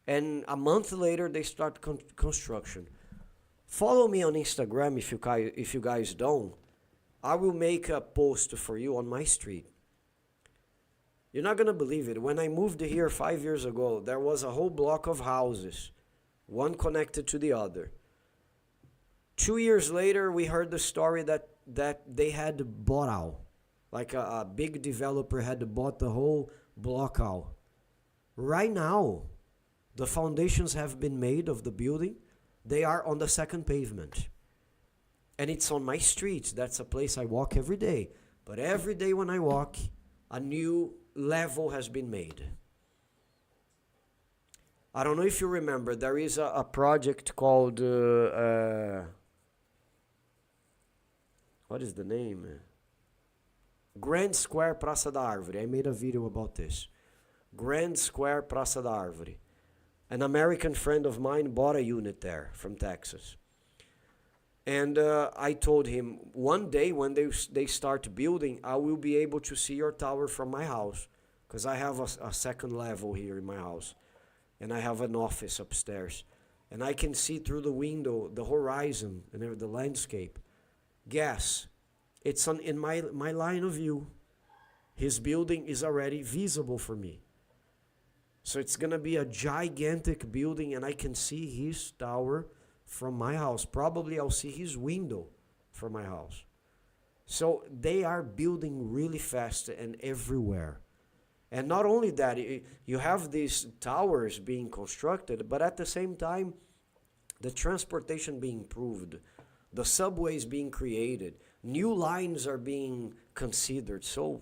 and a month later they start construction. Follow me on Instagram if you guys don't. I will make a post for you on my street. You're not gonna believe it. When I moved here 5 years ago, there was a whole block of houses, one connected to the other. 2 years later, we heard the story that they had bought out. Like a big developer had bought the whole block out. Right now, the foundations have been made of the building. They are on the second pavement. And it's on my street. That's a place I walk every day. But every day when I walk, a new level has been made. I don't know if you remember, there is a project called, what is the name? Grand Square Praça da Árvore. I made a video about this. Grand Square Praça da Árvore. An American friend of mine bought a unit there from Texas. And I told him, one day when they start building, I will be able to see your tower from my house. Because I have a second level here in my house. And I have an office upstairs. And I can see through the window the horizon and the landscape. Guess, it's in my line of view. His building is already visible for me. So it's going to be a gigantic building and I can see his tower from my house. Probably I'll see his window from my house. So they are building really fast and everywhere. And not only that, you have these towers being constructed, but at the same time, the transportation being improved, the subways being created, new lines are being considered. So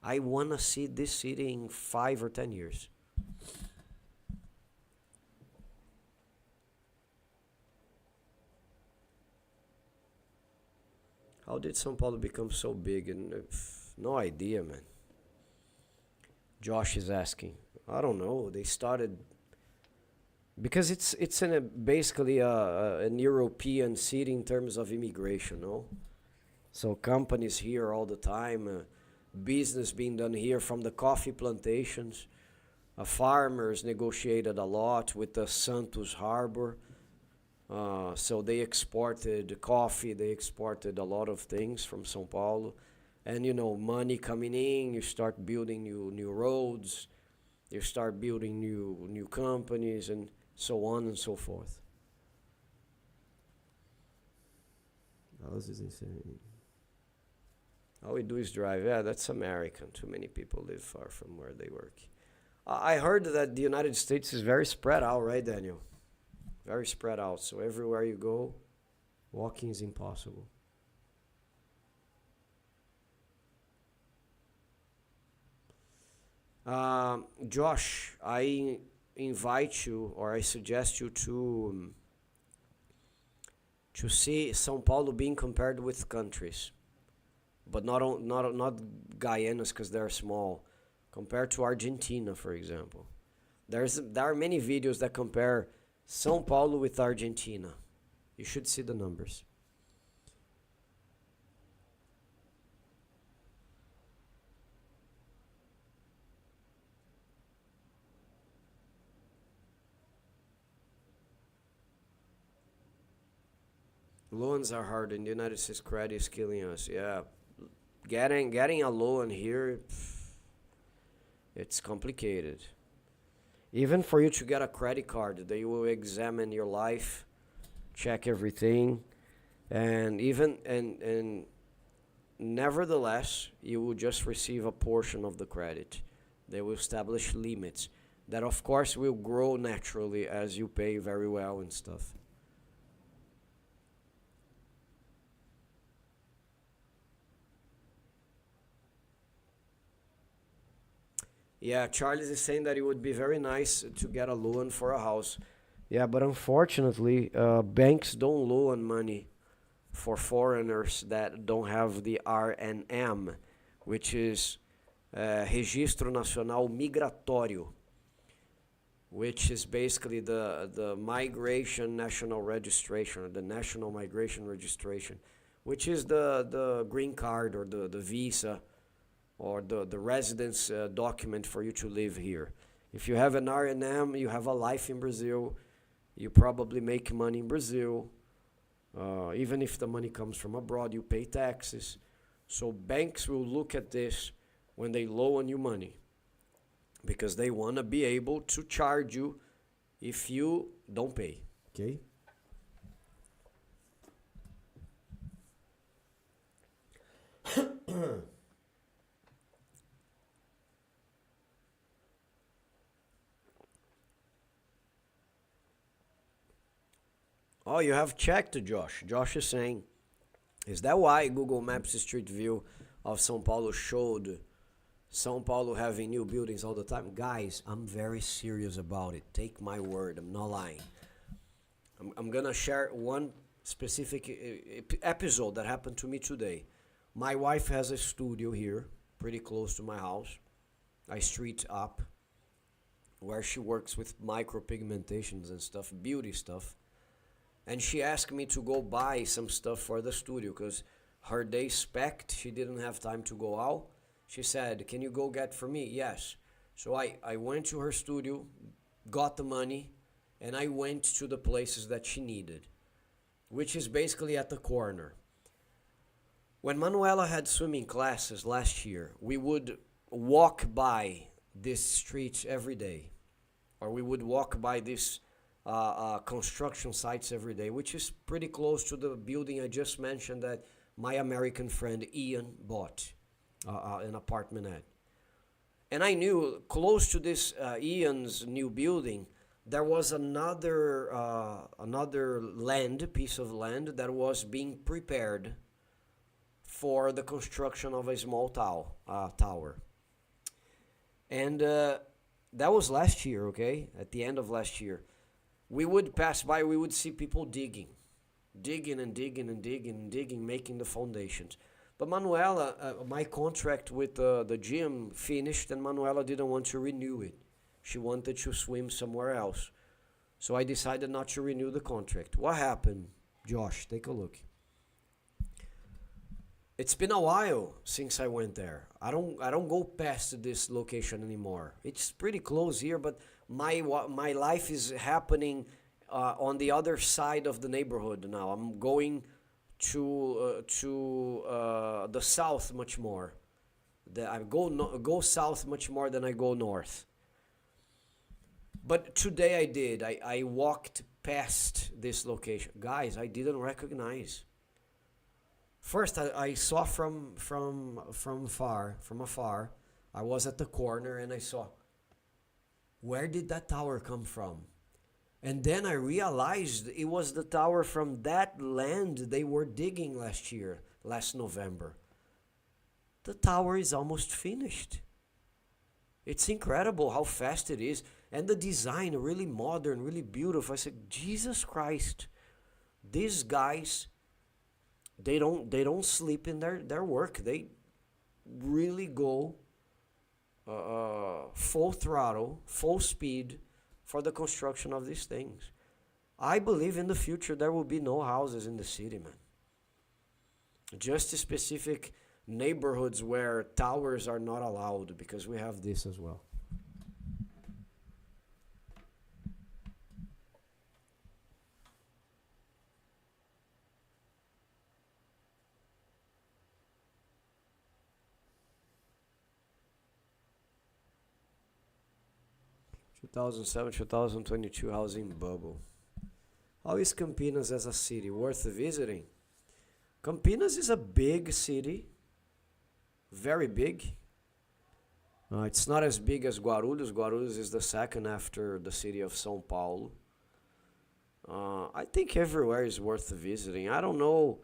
I want to see this city in 5 or 10 years. How did São Paulo become so big? And no idea, man. Josh is asking. I don't know. They started because it's in basically an European city in terms of immigration, no? So companies here all the time, business being done here from the coffee plantations. Farmers negotiated a lot with the Santos Harbor. So they exported coffee, they exported a lot of things from São Paulo. And money coming in, you start building new roads, you start building new companies, and so on and so forth. All we do is drive. Yeah, that's American. Too many people live far from where they work. I heard that the United States is very spread out, right, Daniel? Very spread out. So everywhere you go, walking is impossible. Josh, I invite you, or I suggest you to see São Paulo being compared with countries, but not Guianas because they're small. Compared to Argentina, for example, there are many videos that compare São Paulo with Argentina. You should see the numbers. Loans are hard, and the United States credit is killing us. Yeah, getting a loan here, it's complicated. Even for you to get a credit card, they will examine your life, check everything, and nevertheless, you will just receive a portion of the credit. They will establish limits that, of course, will grow naturally as you pay very well and stuff. Yeah, Charles is saying that it would be very nice to get a loan for a house. Yeah, but unfortunately, banks don't loan money for foreigners that don't have the RNM, which is Registro Nacional Migratório. which is basically the migration national registration, or the national migration registration, which is the green card or the visa or the residence document for you to live here. If you have an RNM, you have a life in Brazil, you probably make money in Brazil. Even if the money comes from abroad, you pay taxes. So banks will look at this when they loan you money, because they want to be able to charge you if you don't pay. Okay? Oh, you have checked, Josh. Josh is saying, is that why Google Maps Street View of São Paulo showed São Paulo having new buildings all the time? Guys, I'm very serious about it. Take my word, I'm not lying. I'm gonna share one specific episode that happened to me today. My wife has a studio here, pretty close to my house, a street up, where she works with micropigmentations and stuff, beauty stuff. And she asked me to go buy some stuff for the studio because her day spec'd. She didn't have time to go out. She said, can you go get for me? Yes. So I went to her studio, got the money, and I went to the places that she needed, which is basically at the corner. When Manuela had swimming classes last year, we would walk by this street every day, or we would walk by this construction sites every day, which is pretty close to the building I just mentioned that my American friend Ian bought an apartment at. And I knew close to this Ian's new building, there was another piece of land that was being prepared for the construction of a small tower. And that was last year, okay? At the end of last year. We would pass by, we would see people digging, making the foundations. But Manuela, my contract with the gym finished, and Manuela didn't want to renew it. She wanted to swim somewhere else. So I decided not to renew the contract. What happened, Josh? Take a look. It's been a while since I went there. I don't go past this location anymore. It's pretty close here, but my life is happening on the other side of the neighborhood now. I'm going to the south much more. I go south much more than I go north. But today I did. I walked past this location, guys. I didn't recognize. First, I saw from afar. I was at the corner and I saw, where did that tower come from? And then I realized it was the tower from that land they were digging last November. The tower is almost finished. It's incredible how fast it is. And the design, really modern, really beautiful. I said, Jesus Christ, these guys, they don't sleep in their work. They really go full throttle, full speed for the construction of these things. I believe in the future there will be no houses in the city, man. Just specific neighborhoods where towers are not allowed, because we have this as well. (2007, 2022) housing bubble. How is Campinas as a city? Worth visiting? Campinas is a big city. Very big. It's not as big as Guarulhos. Guarulhos is the second after the city of São Paulo. I think everywhere is worth visiting. I don't know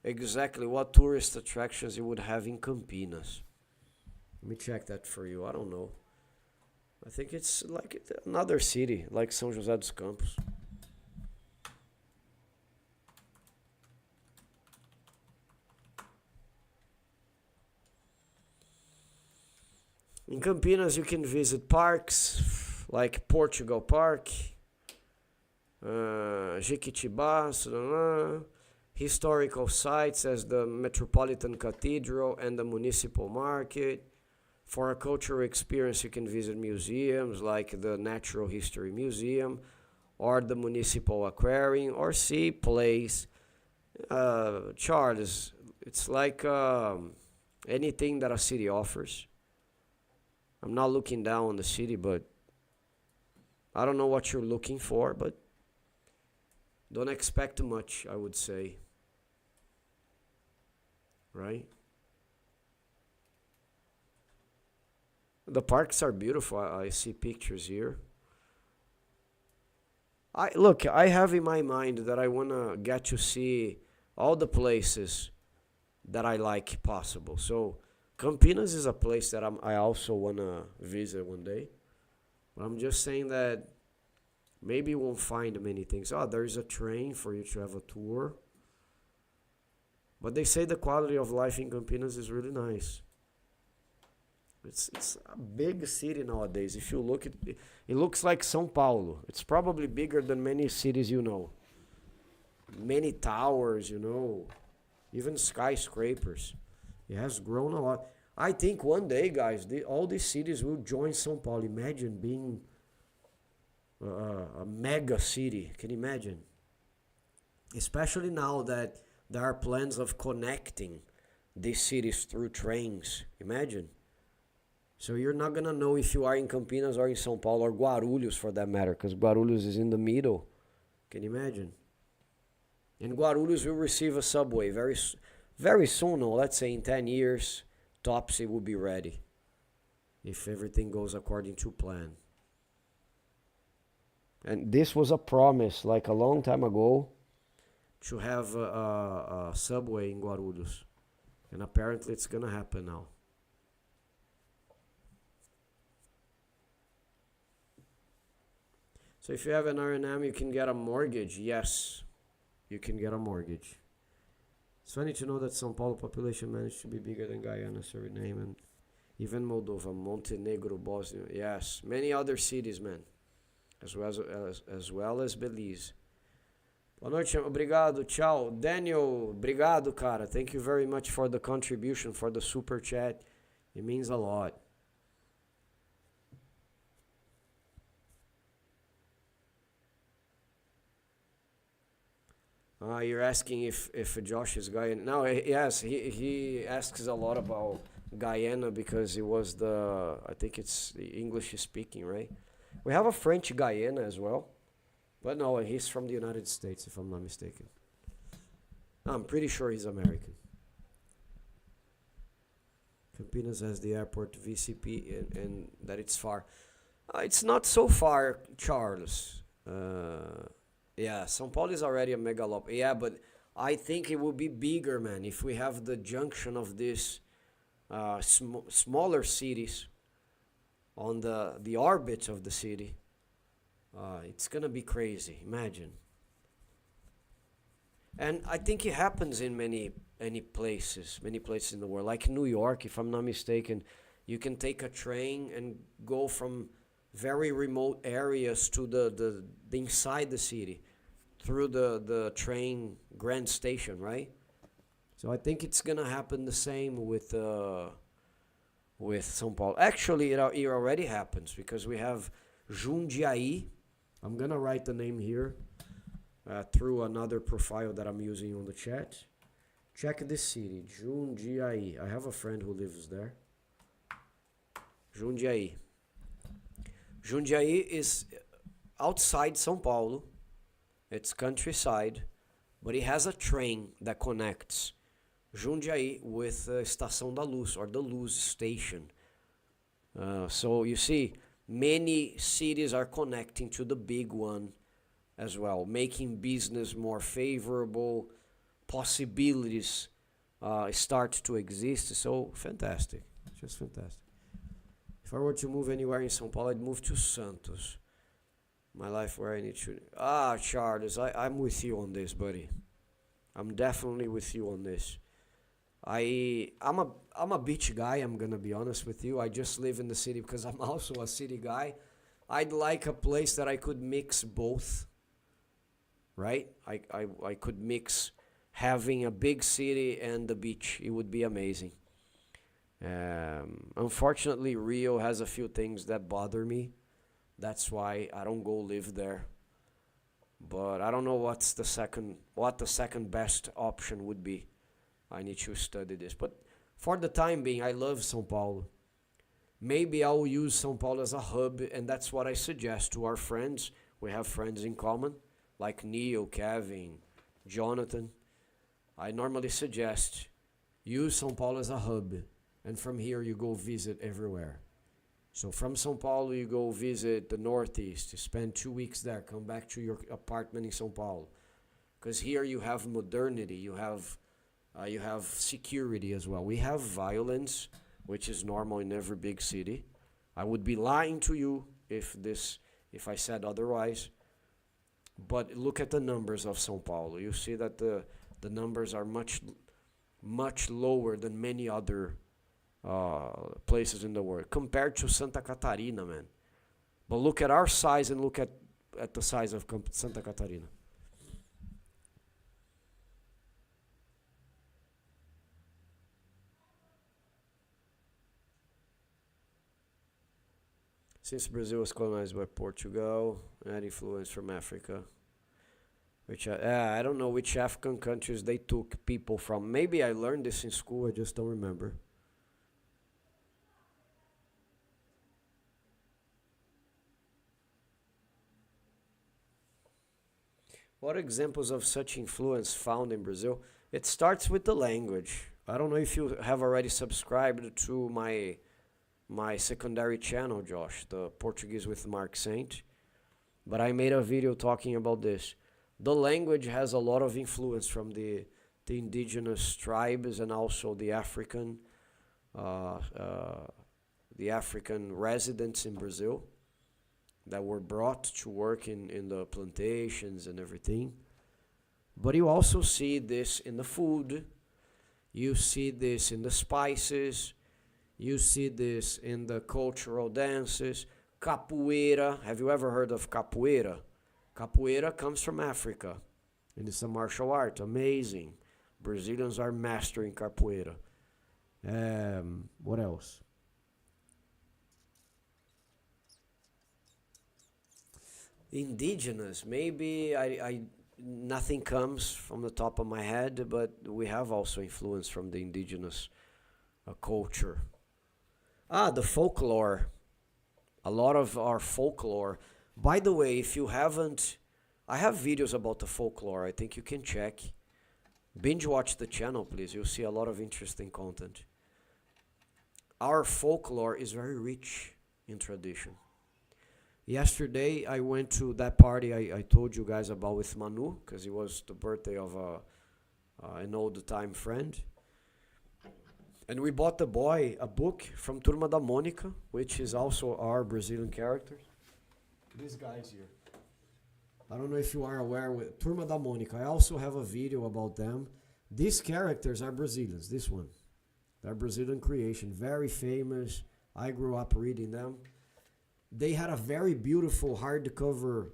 exactly what tourist attractions you would have in Campinas. Let me check that for you. I don't know. I think it's like another city, like São José dos Campos. In Campinas, you can visit parks, like Portugal Park, Jequitibá, historical sites as the Metropolitan Cathedral and the Municipal Market. For a cultural experience, you can visit museums like the Natural History Museum or the Municipal Aquarium or see plays. Charles, it's like anything that a city offers. I'm not looking down on the city, but I don't know what you're looking for, but don't expect much, I would say. Right? The parks are beautiful. I see pictures here. I have in my mind that I wanna get to see all the places that I like possible. So Campinas is a place that I also wanna visit one day. But I'm just saying that maybe you won't find many things. Oh, there is a train for you to have a tour. But they say the quality of life in Campinas is really nice. It's a big city nowadays. If you look at it, it looks like São Paulo. It's probably bigger than many cities you know. Many towers, even skyscrapers. It has grown a lot. I think one day, guys, all these cities will join São Paulo. Imagine being a mega city. Can you imagine? Especially now that there are plans of connecting these cities through trains. Imagine. So you're not gonna know if you are in Campinas or in São Paulo or Guarulhos for that matter, because Guarulhos is in the middle. Can you imagine? And Guarulhos will receive a subway very soon. Or let's say in 10 years, tops it will be ready if everything goes according to plan. And this was a promise, like a long time ago, to have a subway in Guarulhos, and apparently it's gonna happen now. So if you have an R&M, you can get a mortgage. Yes, you can get a mortgage. It's funny to know that São Paulo population managed to be bigger than Guyana, Suriname, and even Moldova, Montenegro, Bosnia. Yes, many other cities, man, as well as Belize. Boa noite, obrigado, tchau. Daniel, obrigado, cara. Thank you very much for the contribution, for the super chat. It means a lot. You're asking if Josh is Guyana. No, yes, he asks a lot about Guyana because it was I think it's the English speaking, right? We have a French Guyana as well, but no, he's from the United States, if I'm not mistaken. I'm pretty sure he's American. Campinas has the airport VCP and that it's far. It's not so far, Charles. Yeah, São Paulo is already a megalop. Yeah, but I think it will be bigger, man, if we have the junction of these smaller cities on the orbit of the city. It's gonna be crazy. Imagine. And I think it happens in many places in the world. Like New York, if I'm not mistaken, you can take a train and go from very remote areas to the inside the city through the train Grand Station, right? So I think it's gonna happen the same with São Paulo. Actually, it already happens because we have Jundiaí. I'm gonna write the name here through another profile that I'm using on the chat. Check this city, Jundiaí. I have a friend who lives there. Jundiaí. Jundiaí is outside São Paulo. It's countryside, but it has a train that connects Jundiaí with Estação da Luz, or the Luz station. So you see, many cities are connecting to the big one as well, making business more favorable, possibilities start to exist. So fantastic, just fantastic. If I were to move anywhere in São Paulo, I'd move to Santos. My life where I need to. Charles, I'm with you on this, buddy. I'm definitely with you on this. I'm a beach guy. I'm gonna be honest with you. I just live in the city because I'm also a city guy, I'd like a place that I could mix both, right? I could mix having a big city and the beach. It would be amazing. Unfortunately, Rio has a few things that bother me. That's why I don't go live there. But I don't know what the second best option would be. I need to study this. But for the time being, I love São Paulo. Maybe I'll use São Paulo as a hub, and that's what I suggest to our friends. We have friends in common, like Neil, Kevin, Jonathan. I normally suggest use São Paulo as a hub, and from here you go visit everywhere. So from São Paulo you go visit the Northeast, spend 2 weeks there, come back to your apartment in São Paulo, because here you have modernity, you have security as well. We have violence, which is normal in every big city. I would be lying to you if I said otherwise. But look at the numbers of São Paulo. You see that the numbers are much lower than many other places in the world compared to Santa Catarina, man. But look at our size and look at the size of Santa Catarina. Since Brazil was colonized by Portugal, had influence from Africa. I don't know which African countries they took people from. Maybe I learned this in school, I just don't remember. What examples of such influence found in Brazil? It starts with the language. I don't know if you have already subscribed to my secondary channel, Josh, the Portuguese with Mark Saint, but I made a video talking about this. The language has a lot of influence from the indigenous tribes and also uh, uh, the African residents in Brazil that were brought to work in the plantations and everything. But you also see this in the food, you see this in the spices, you see this in the cultural dances. Capoeira, have you ever heard of capoeira? Capoeira comes from Africa, and it's a martial art, amazing. Brazilians are mastering capoeira. What else? Indigenous, maybe I nothing comes from the top of my head, but we have also influence from the indigenous culture. The folklore. A lot of our folklore. By the way, if you haven't, I have videos about the folklore. I think you can check. Binge watch the channel, please. You'll see a lot of interesting content. Our folklore is very rich in tradition. Yesterday, I went to that party I told you guys about with Manu, because it was the birthday of an old time friend. And we bought the boy a book from Turma da Mônica, which is also our Brazilian characters. These guys here. I don't know if you are aware with Turma da Mônica. I also have a video about them. These characters are Brazilians. This one. They're Brazilian creation. Very famous. I grew up reading them. They had a very beautiful hardcover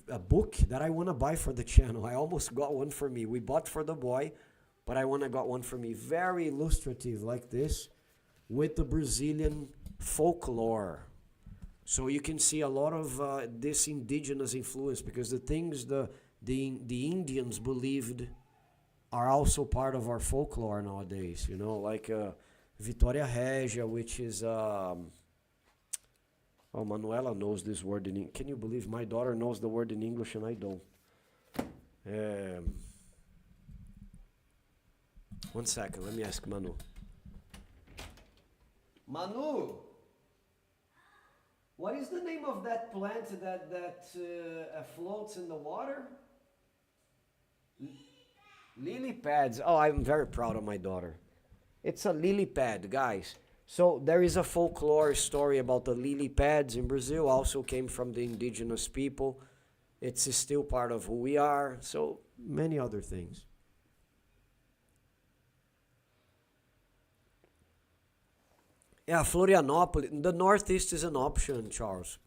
a book that I want to buy for the channel. I almost got one for me. We bought for the boy, but I want to got one for me. Very illustrative like this with the Brazilian folklore. So you can see a lot of this indigenous influence because the things the Indians believed are also part of our folklore nowadays. You know, like Vitória Regia, which is oh, Manuela knows this word in English. Can you believe my daughter knows the word in English and I don't? One second, let me ask Manu. Manu, what is the name of that plant that floats in the water? Lily pads. Oh, I'm very proud of my daughter. It's a lily pad, guys. So there is a folklore story about the lily pads in Brazil, also came from the indigenous people. It's still part of who we are, so many other things. Yeah, Florianopolis, the Northeast is an option, Charles.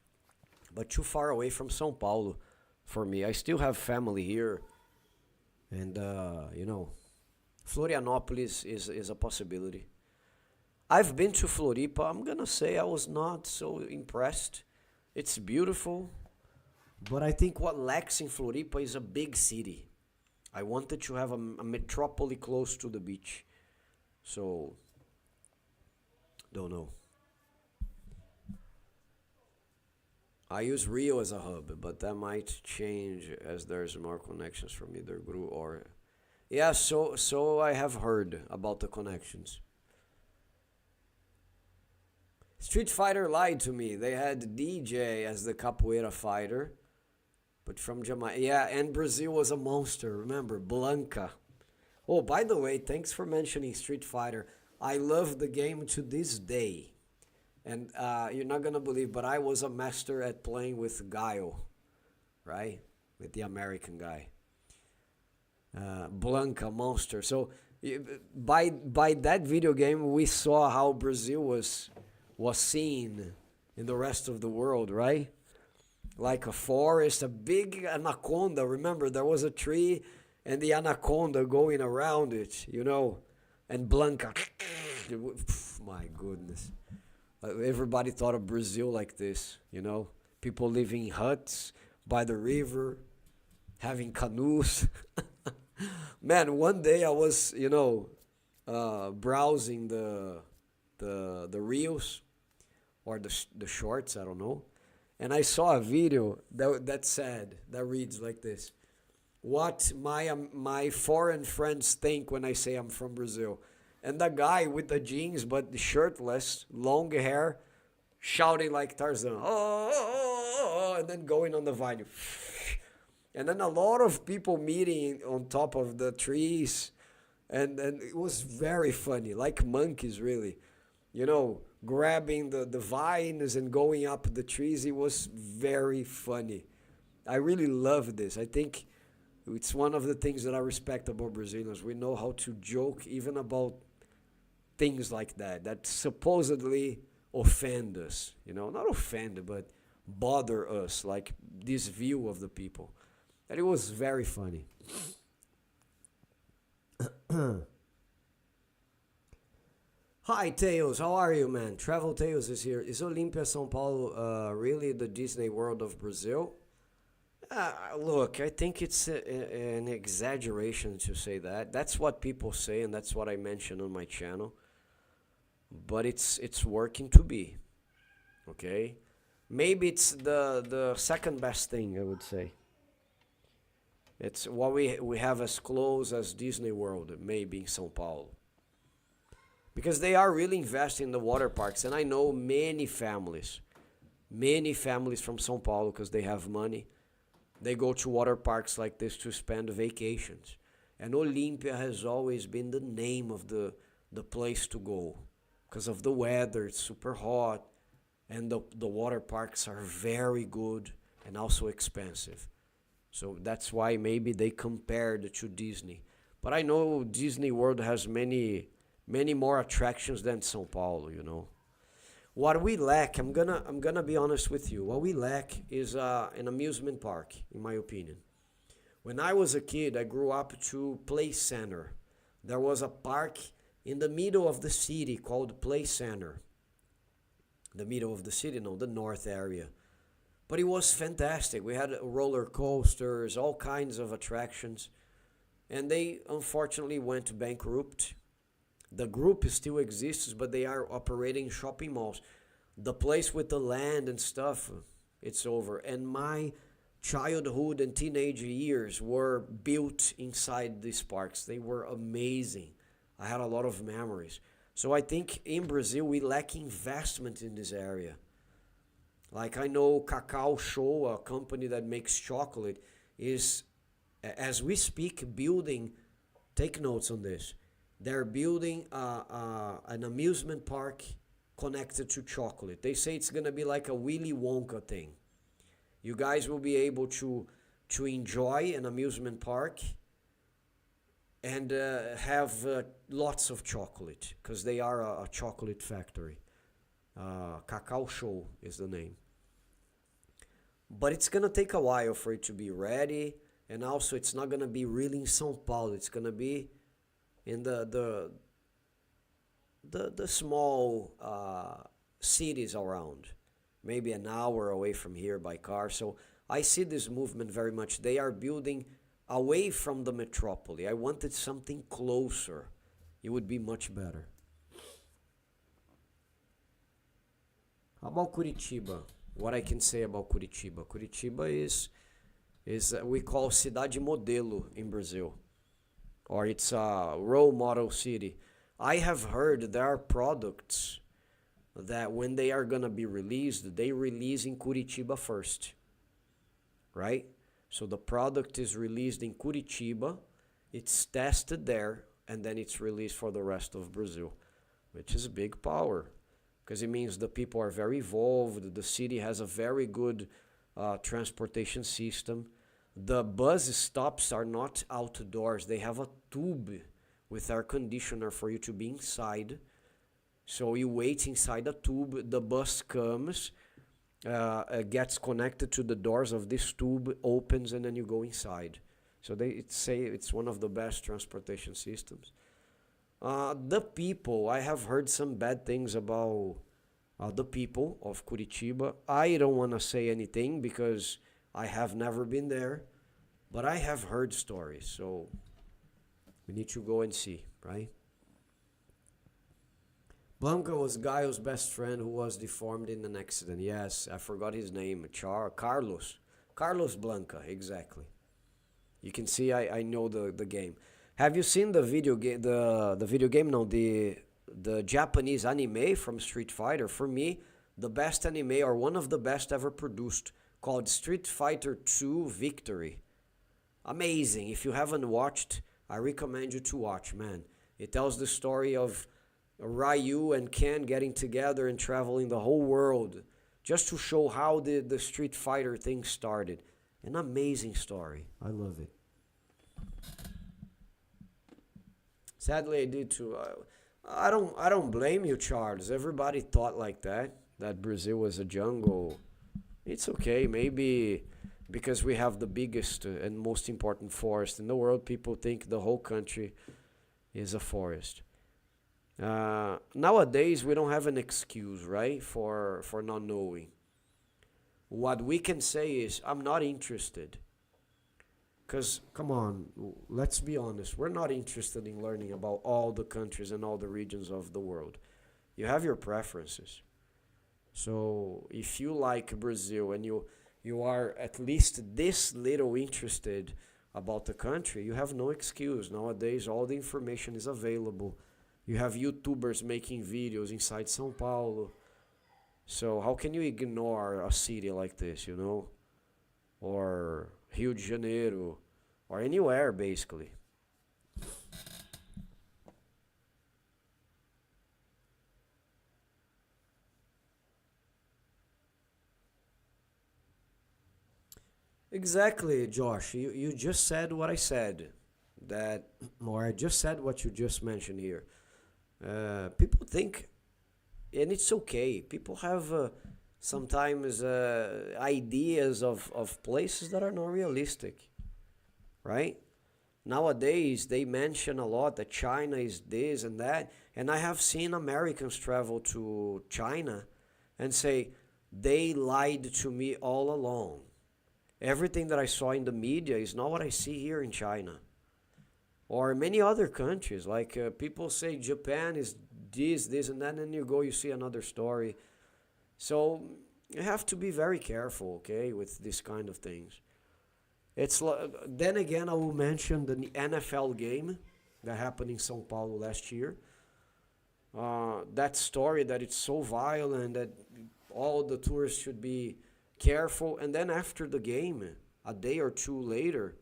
but too far away from São Paulo for me. I still have family here, and Florianopolis is a possibility. I've been to Floripa. I'm gonna say I was not so impressed. It's beautiful, but I think what lacks in Floripa is a big city. I wanted to have a metropolis close to the beach. So, don't know. I use Rio as a hub, but that might change as there's more connections from either Gru or. Yeah, so I have heard about the connections. Street Fighter lied to me. They had DJ as the capoeira fighter, but from Jamaica. Yeah, and Brazil was a monster. Remember Blanca. Oh, by the way, thanks for mentioning Street Fighter. I love the game to this day. And you're not gonna believe, but I was a master at playing with Guile, right? With the American guy. Blanca monster. So by that video game, we saw how Brazil was seen in the rest of the world, right? Like a forest, a big anaconda. Remember, there was a tree and the anaconda going around it, and Blanca. My goodness. Everybody thought of Brazil like this. People living in huts by the river, having canoes. Man, one day I was, browsing the reels or the shorts, I don't know, and I saw a video that reads like this: "What my foreign friends think when I say I'm from Brazil." And the guy with the jeans but shirtless, long hair, shouting like Tarzan, oh, and then going on the vine. And then a lot of people meeting on top of the trees. And it was very funny, like monkeys, really. Grabbing the vines and going up the trees. It was very funny. I really love this. I think it's one of the things that I respect about Brazilians. We know how to joke even about things like that supposedly offend us. Not offend, but bother us, like this view of the people. And it was very funny. Hi, Tails. How are you, man? Travel Tails is here. Is Olympia São Paulo really the Disney World of Brazil? Look, I think it's an exaggeration to say that. That's what people say, and that's what I mentioned on my channel. But it's working to be, okay? Maybe it's the second best thing, I would say. It's what we have as close as Disney World, maybe in São Paulo. Because they are really investing in the water parks, and I know many families from São Paulo, because they have money. They go to water parks like this to spend vacations. And Olympia has always been the name of the place to go. Because of the weather, it's super hot. And the water parks are very good and also expensive. So that's why maybe they compared to Disney. But I know Disney World has many more attractions than São Paulo. What we lack, I'm gonna be honest with you. What we lack is an amusement park, in my opinion. When I was a kid, I grew up to Play Center. There was a park in the middle of the city called Play Center. The middle of the city, no, the north area. But it was fantastic. We had roller coasters, all kinds of attractions. And they unfortunately went bankrupt. The group still exists, but they are operating shopping malls. The place with the land and stuff, it's over. And my childhood and teenage years were built inside these parks. They were amazing. I had a lot of memories. So I think in Brazil we lack investment in this area. Like I know Cacau Show, a company that makes chocolate, is, as we speak, building, take notes on this, they're building an amusement park connected to chocolate. They say it's going to be like a Willy Wonka thing. You guys will be able to enjoy an amusement park and have lots of chocolate, because they are a chocolate factory. Cacau Show is the name. but it's gonna take a while for it to be ready. And also, it's not gonna be really in São Paulo. It's gonna be in the small cities around, maybe an hour away from here by car. So I see this movement very much. They are building away from the metropolis. I wanted something closer. It would be much better. How about Curitiba? What I can say about Curitiba? Curitiba is we call cidade modelo in Brazil, or it's a role model city. I have heard there are products that when they are gonna be released, they release in Curitiba first, right? So the product is released in Curitiba, it's tested there, and then it's released for the rest of Brazil, which is a big power because it means the people are very involved. The city has a very good transportation system. The bus stops are not outdoors, they have a tube with air conditioner for you to be inside. So you wait inside a tube, the bus comes, gets connected to the doors of this tube, opens, and then you go inside. So they say it's one of the best transportation systems. The people, I have heard some bad things about the people of Curitiba. I don't want to say anything because I have never been there, but I have heard stories. So we need to go and see, right? Blanca was Gaio's best friend who was deformed in an accident. Yes, I forgot his name. Carlos. Carlos Blanca, exactly. You can see I know the game. Have you seen the video game? The video game? No, the Japanese anime from Street Fighter. For me, the best anime or one of the best ever produced, called Street Fighter 2 Victory. Amazing. If you haven't watched, I recommend you to watch, man. It tells the story of Ryu and Ken getting together and traveling the whole world just to show how the Street Fighter thing started. An amazing story. I love it. Sadly, I did too. I don't blame you, Charles. Everybody thought like that Brazil was a jungle. It's okay. Maybe because we have the biggest and most important forest in the world, people think the whole country is a forest. Nowadays, we don't have an excuse, right, for not knowing. What we can say is, I'm not interested. Because, come on, let's be honest, we're not interested in learning about all the countries and all the regions of the world. You have your preferences. So, if you like Brazil and you are at least this little interested about the country, you have no excuse. Nowadays, all the information is available. You have YouTubers making videos inside São Paulo. So how can you ignore a city like this, you know? Or Rio de Janeiro, or anywhere basically. Exactly, Josh. You just said what I said. That, or I just said what you just mentioned here. People think, and it's okay. People have sometimes ideas of places that are not realistic, right? Nowadays, they mention a lot that China is this and that, and I have seen Americans travel to China and say, they lied to me all along. Everything that I saw in the media is not what I see here in China or many other countries. Like people say Japan is this, and then you go, you see another story. So you have to be very careful, okay, with this kind of things. Then again, I will mention the NFL game that happened in São Paulo last year. That story that it's so violent that all the tourists should be careful. And then after the game, a day or two later,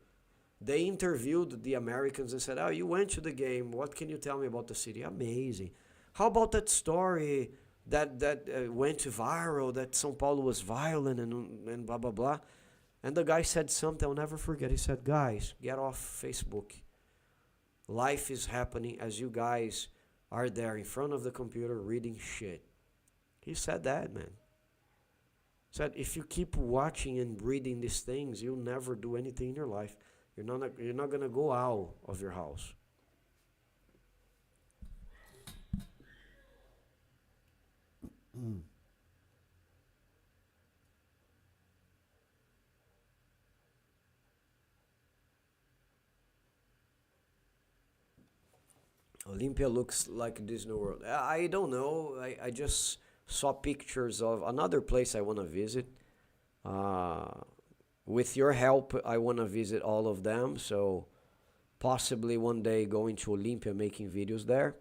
they interviewed the Americans and said, "Oh, you went to the game. What can you tell me about the city?" Amazing. How about that story that went viral, that São Paulo was violent and blah, blah, blah? And the guy said something I'll never forget. He said, "Guys, get off Facebook. Life is happening as you guys are there in front of the computer reading shit." He said that, man. Said if you keep watching and reading these things, you'll never do anything in your life. You're not gonna go out of your house. Olympia looks like Disney World. I don't know. I just saw pictures of another place I want to visit. Uh, with your help, I want to visit all of them. So possibly one day going to Olympia, making videos there.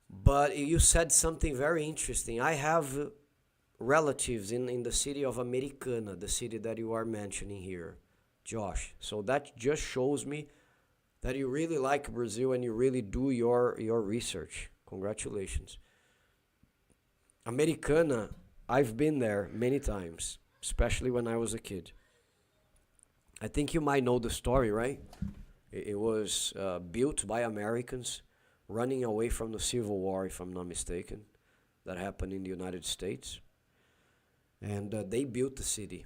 But you said something very interesting. I have relatives in the city of Americana, the city that you are mentioning here, Josh. So that just shows me that you really like Brazil and you really do your research. Congratulations. Americana, I've been there many times, especially when I was a kid. I think you might know the story, right? It was built by Americans running away from the Civil War, if I'm not mistaken, that happened in the United States. And they built the city.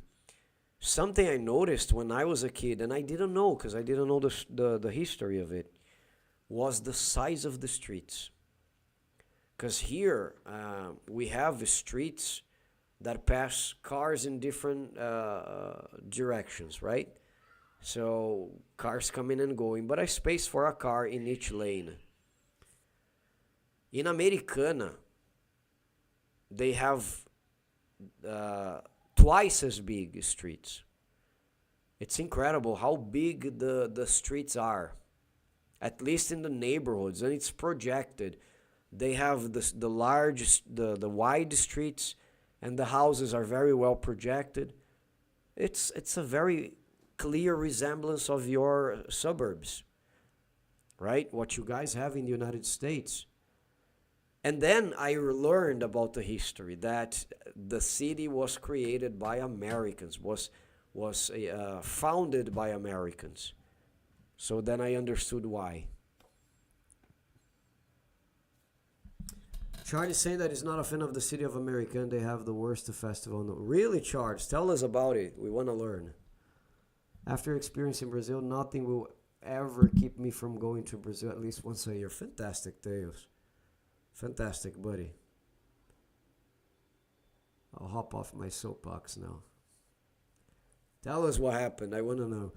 Something I noticed when I was a kid, and I didn't know because I didn't know the history of it, was the size of the streets. Because here we have streets that pass cars in different directions, right? So cars coming and going, but a space for a car in each lane. In Americana, they have twice as big streets. It's incredible how big the streets are, at least in the neighborhoods, and it's projected. They have the large, the wide streets, and the houses are very well projected. It's a very clear resemblance of your suburbs, right? What you guys have in the United States. And then I learned about the history that the city was created by Americans, was founded by Americans. So then I understood why. Charles saying that he's not a fan of the city of America and they have the worst festival. No. Really, Charles? Tell us about it. We want to learn. After experiencing Brazil, nothing will ever keep me from going to Brazil at least once a year. Fantastic, Teos. Fantastic, buddy. I'll hop off my soapbox now. Tell us what happened. I want to know.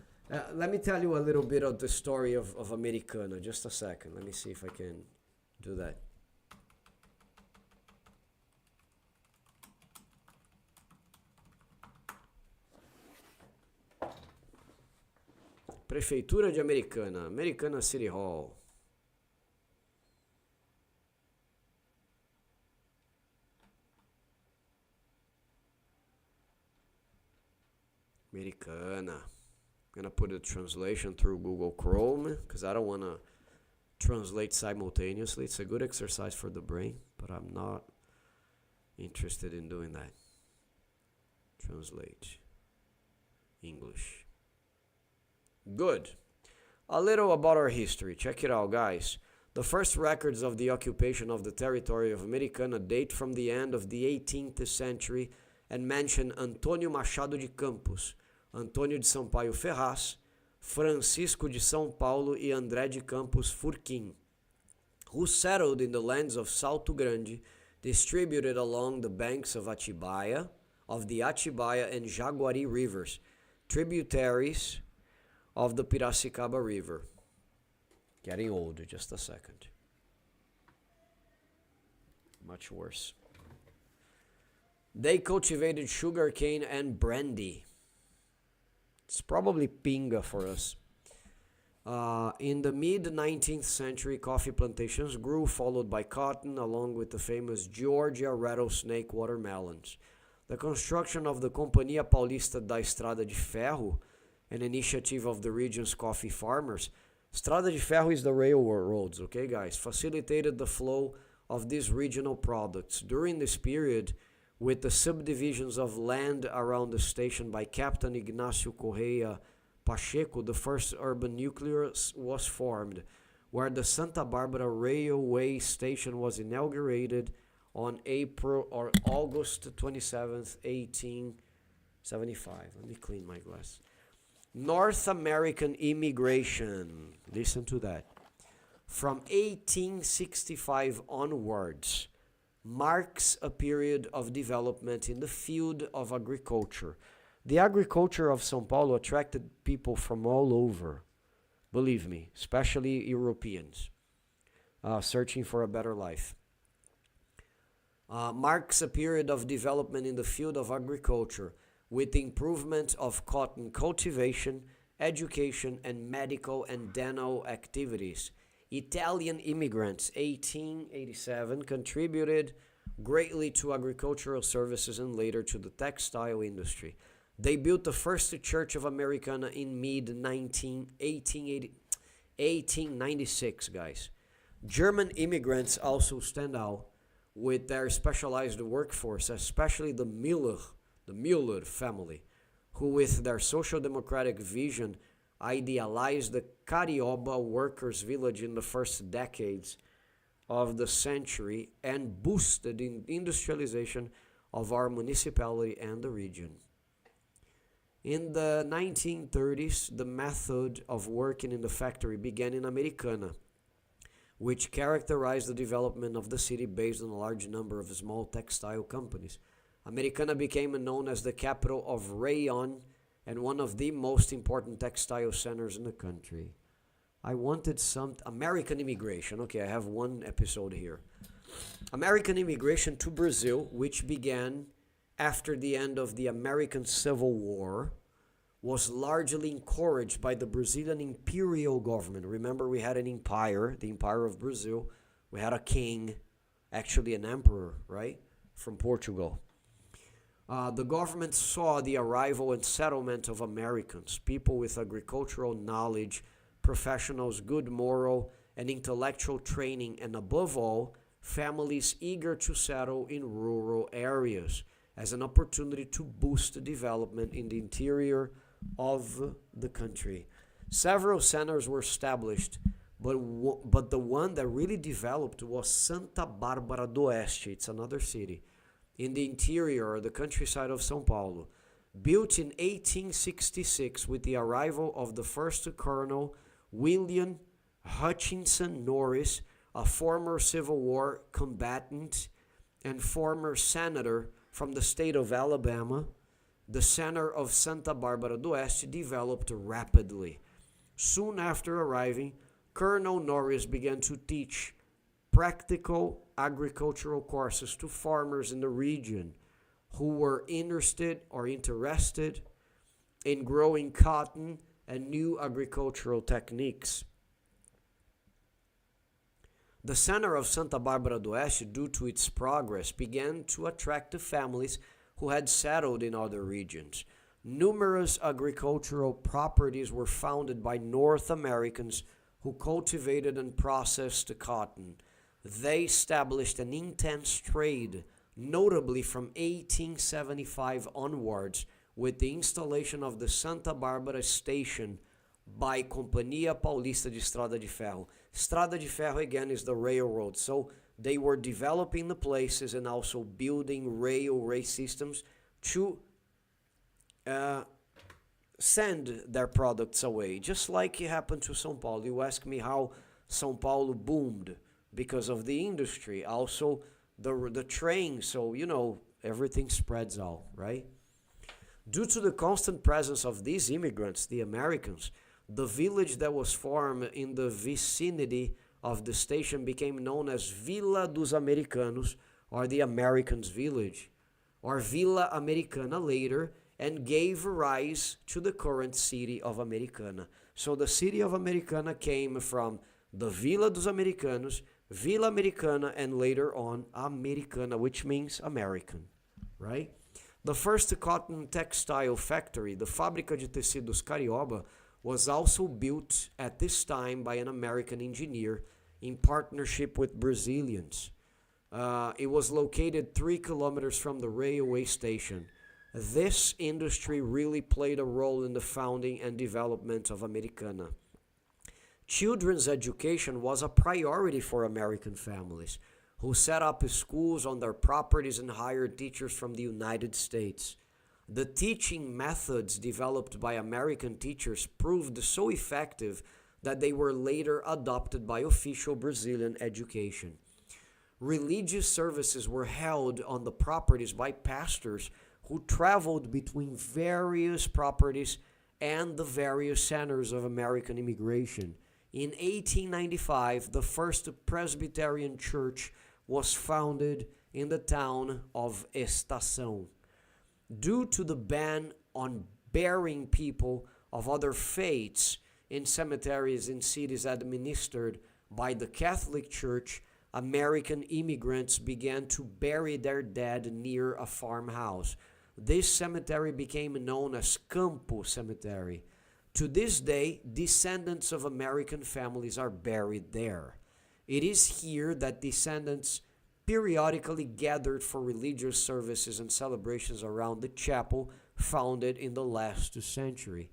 Let me tell you a little bit of the story of Americana. Just a second. Let me see if I can do that. Prefeitura de Americana. Americana City Hall. Americana. I'm gonna put a translation through Google Chrome because I don't want to translate simultaneously. It's a good exercise for the brain, but I'm not interested in doing that. Translate English. Good. A little about our history. Check it out, guys. The first records of the occupation of the territory of Americana date from the end of the 18th century and mention Antônio Machado de Campos, Antônio de Sampaio Ferraz, Francisco de São Paulo e André de Campos Furquim, who settled in the lands of Salto Grande, distributed along the banks of the Atibaia and Jaguari rivers, tributaries of the Piracicaba River. Getting old, just a second. Much worse. They cultivated sugarcane and brandy. It's probably pinga for us. In the mid-19th century, coffee plantations grew, followed by cotton, along with the famous Georgia rattlesnake watermelons. The construction of the Companhia Paulista da Estrada de Ferro, an initiative of the region's coffee farmers. Estrada de Ferro is the railroads, okay, guys? Facilitated the flow of these regional products. During this period, with the subdivisions of land around the station by Captain Ignacio Correia Pacheco, the first urban nucleus was formed, where the Santa Barbara Railway Station was inaugurated on April or August 27th, 1875. Let me clean my glass. North American immigration. Listen to that. From 1865 onwards marks a period of development in the field of agriculture. The agriculture of São Paulo attracted people from all over, believe me, especially Europeans searching for a better life. Marks a period of development in the field of agriculture with the improvement of cotton cultivation, education, and medical and dental activities. Italian immigrants, 1887, contributed greatly to agricultural services and later to the textile industry. They built the first Church of Americana in mid-1896, guys. German immigrants also stand out with their specialized workforce, especially the Müller family, who with their social democratic vision idealized the Carioba workers' village in the first decades of the century and boosted the industrialization of our municipality and the region. In the 1930s, the method of working in the factory began in Americana, which characterized the development of the city based on a large number of small textile companies. Americana became known as the capital of rayon and one of the most important textile centers in the country. I wanted some American immigration. Okay, I have one episode here. American immigration to Brazil, which began after the end of the American Civil War, was largely encouraged by the Brazilian imperial government. Remember, we had an empire, the Empire of Brazil. We had a king, actually an emperor, right, from Portugal. The government saw the arrival and settlement of Americans, people with agricultural knowledge, professionals, good moral and intellectual training, and above all, families eager to settle in rural areas as an opportunity to boost development in the interior of the country. Several centers were established, but the one that really developed was Santa Bárbara do Oeste. It's another city in the interior or the countryside of São Paulo. Built in 1866 with the arrival of the first Colonel William Hutchinson Norris, a former Civil War combatant and former senator from the state of Alabama, the center of Santa Bárbara do Oeste developed rapidly. Soon after arriving, Colonel Norris began to teach practical agricultural courses to farmers in the region who were interested in growing cotton and new agricultural techniques. The center of Santa Bárbara do Oeste, due to its progress, began to attract the families who had settled in other regions. Numerous agricultural properties were founded by North Americans who cultivated and processed cotton. They established an intense trade, notably from 1875 onwards, with the installation of the Santa Bárbara Station by Companhia Paulista de Estrada de Ferro. Estrada de Ferro, again, is the railroad. So they were developing the places and also building railway systems to send their products away. Just like it happened to São Paulo. You ask me how São Paulo boomed because of the industry. Also, the train. So, everything spreads out, right? Due to the constant presence of these immigrants, the Americans, the village that was formed in the vicinity of the station became known as Vila dos Americanos, or the Americans' Village, or Vila Americana later, and gave rise to the current city of Americana. So the city of Americana came from the Vila dos Americanos, Vila Americana, and later on Americana, which means American, right? The first cotton textile factory, the Fábrica de Tecidos Carioba, was also built at this time by an American engineer in partnership with Brazilians. It was located 3 kilometers from the railway station. This industry really played a role in the founding and development of Americana. Children's education was a priority for American families, who set up schools on their properties and hired teachers from the United States. The teaching methods developed by American teachers proved so effective that they were later adopted by official Brazilian education. Religious services were held on the properties by pastors who traveled between various properties and the various centers of American immigration. In 1895, the first Presbyterian church was founded in the town of Estação. Due to the ban on burying people of other faiths in cemeteries in cities administered by the Catholic Church, American immigrants began to bury their dead near a farmhouse. This cemetery became known as Campo Cemetery. To this day, descendants of American families are buried there. It is here that descendants periodically gathered for religious services and celebrations around the chapel founded in the last century.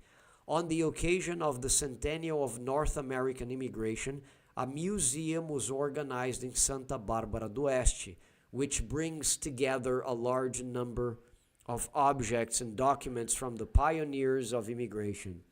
On the occasion of the centennial of North American immigration, a museum was organized in Santa Bárbara do Oeste, which brings together a large number of objects and documents from the pioneers of immigration.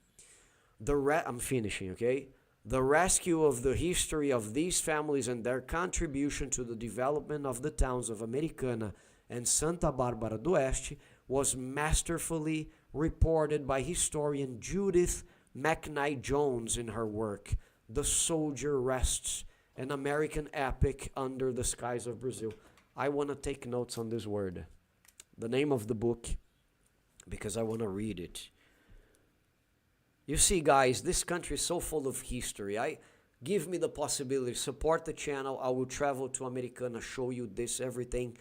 I'm finishing, okay? The rescue of the history of these families and their contribution to the development of the towns of Americana and Santa Bárbara do Oeste was masterfully reported by historian Judith McKnight Jones in her work, The Soldier Rests, an American epic under the skies of Brazil. I want to take notes on this word, the name of the book, because I want to read it. You see, guys, this country is so full of history. Give me the possibility, support the channel. I will travel to Americana, show you this, everything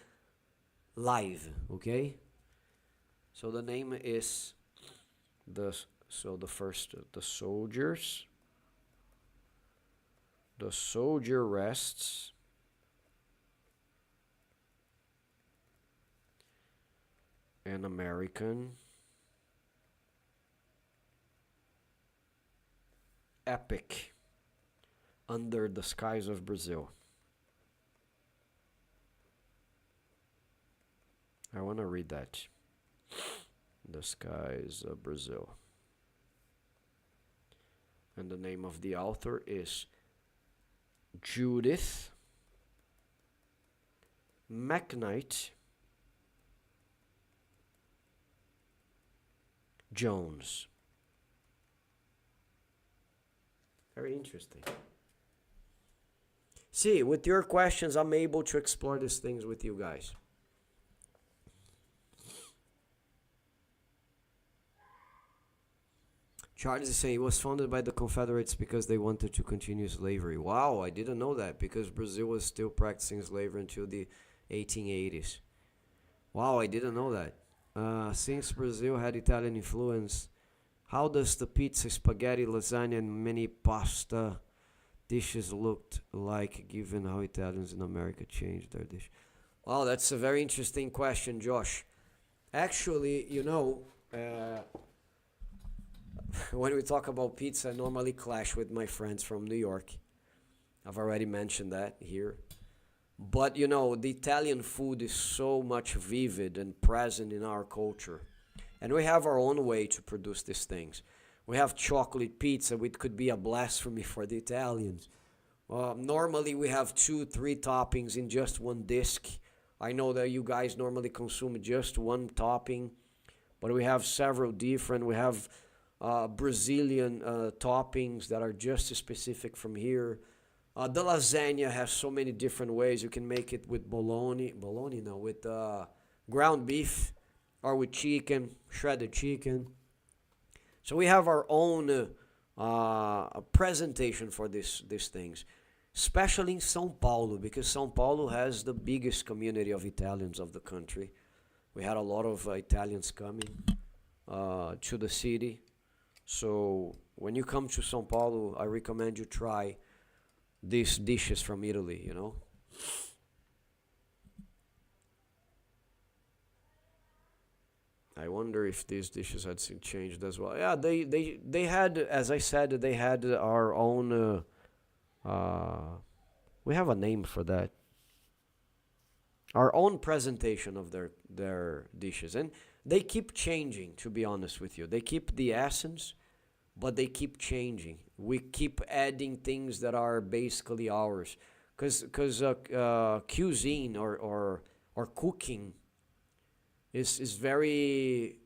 live, okay? So the name is the soldiers. The soldier rests. An American epic under the skies of Brazil. I want to read that. The skies of Brazil. And the name of the author is Judith McKnight Jones. Very interesting. See, with your questions, I'm able to explore these things with you guys. Charles is saying it was founded by the Confederates because they wanted to continue slavery. Wow, I didn't know that, because Brazil was still practicing slavery until the 1880s. Wow, I didn't know that. Since Brazil had Italian influence, how does the pizza, spaghetti, lasagna, and many pasta dishes looked like, given how Italians in America changed their dish? Wow, that's a very interesting question, Josh. Actually, when we talk about pizza, I normally clash with my friends from New York. I've already mentioned that here. But, the Italian food is so much vivid and present in our culture. And we have our own way to produce these things. We have chocolate pizza, which could be a blasphemy for the Italians. Normally, we have 2-3 toppings in just one disc. I know that you guys normally consume just one topping, but we have several different. We have Brazilian toppings that are just specific from here. The lasagna has so many different ways. You can make it with with ground beef, or with chicken, shredded chicken. So we have our own presentation for these things, especially in São Paulo, because São Paulo has the biggest community of Italians of the country. We had a lot of Italians coming to the city. So when you come to São Paulo, I recommend you try these dishes from Italy, I wonder if these dishes had changed as well. Yeah, they had, as I said, they had our own. We have a name for that. our own presentation of their dishes. And they keep changing, to be honest with you. They keep the essence, but they keep changing. We keep adding things that are basically ours. Because cuisine or cooking is very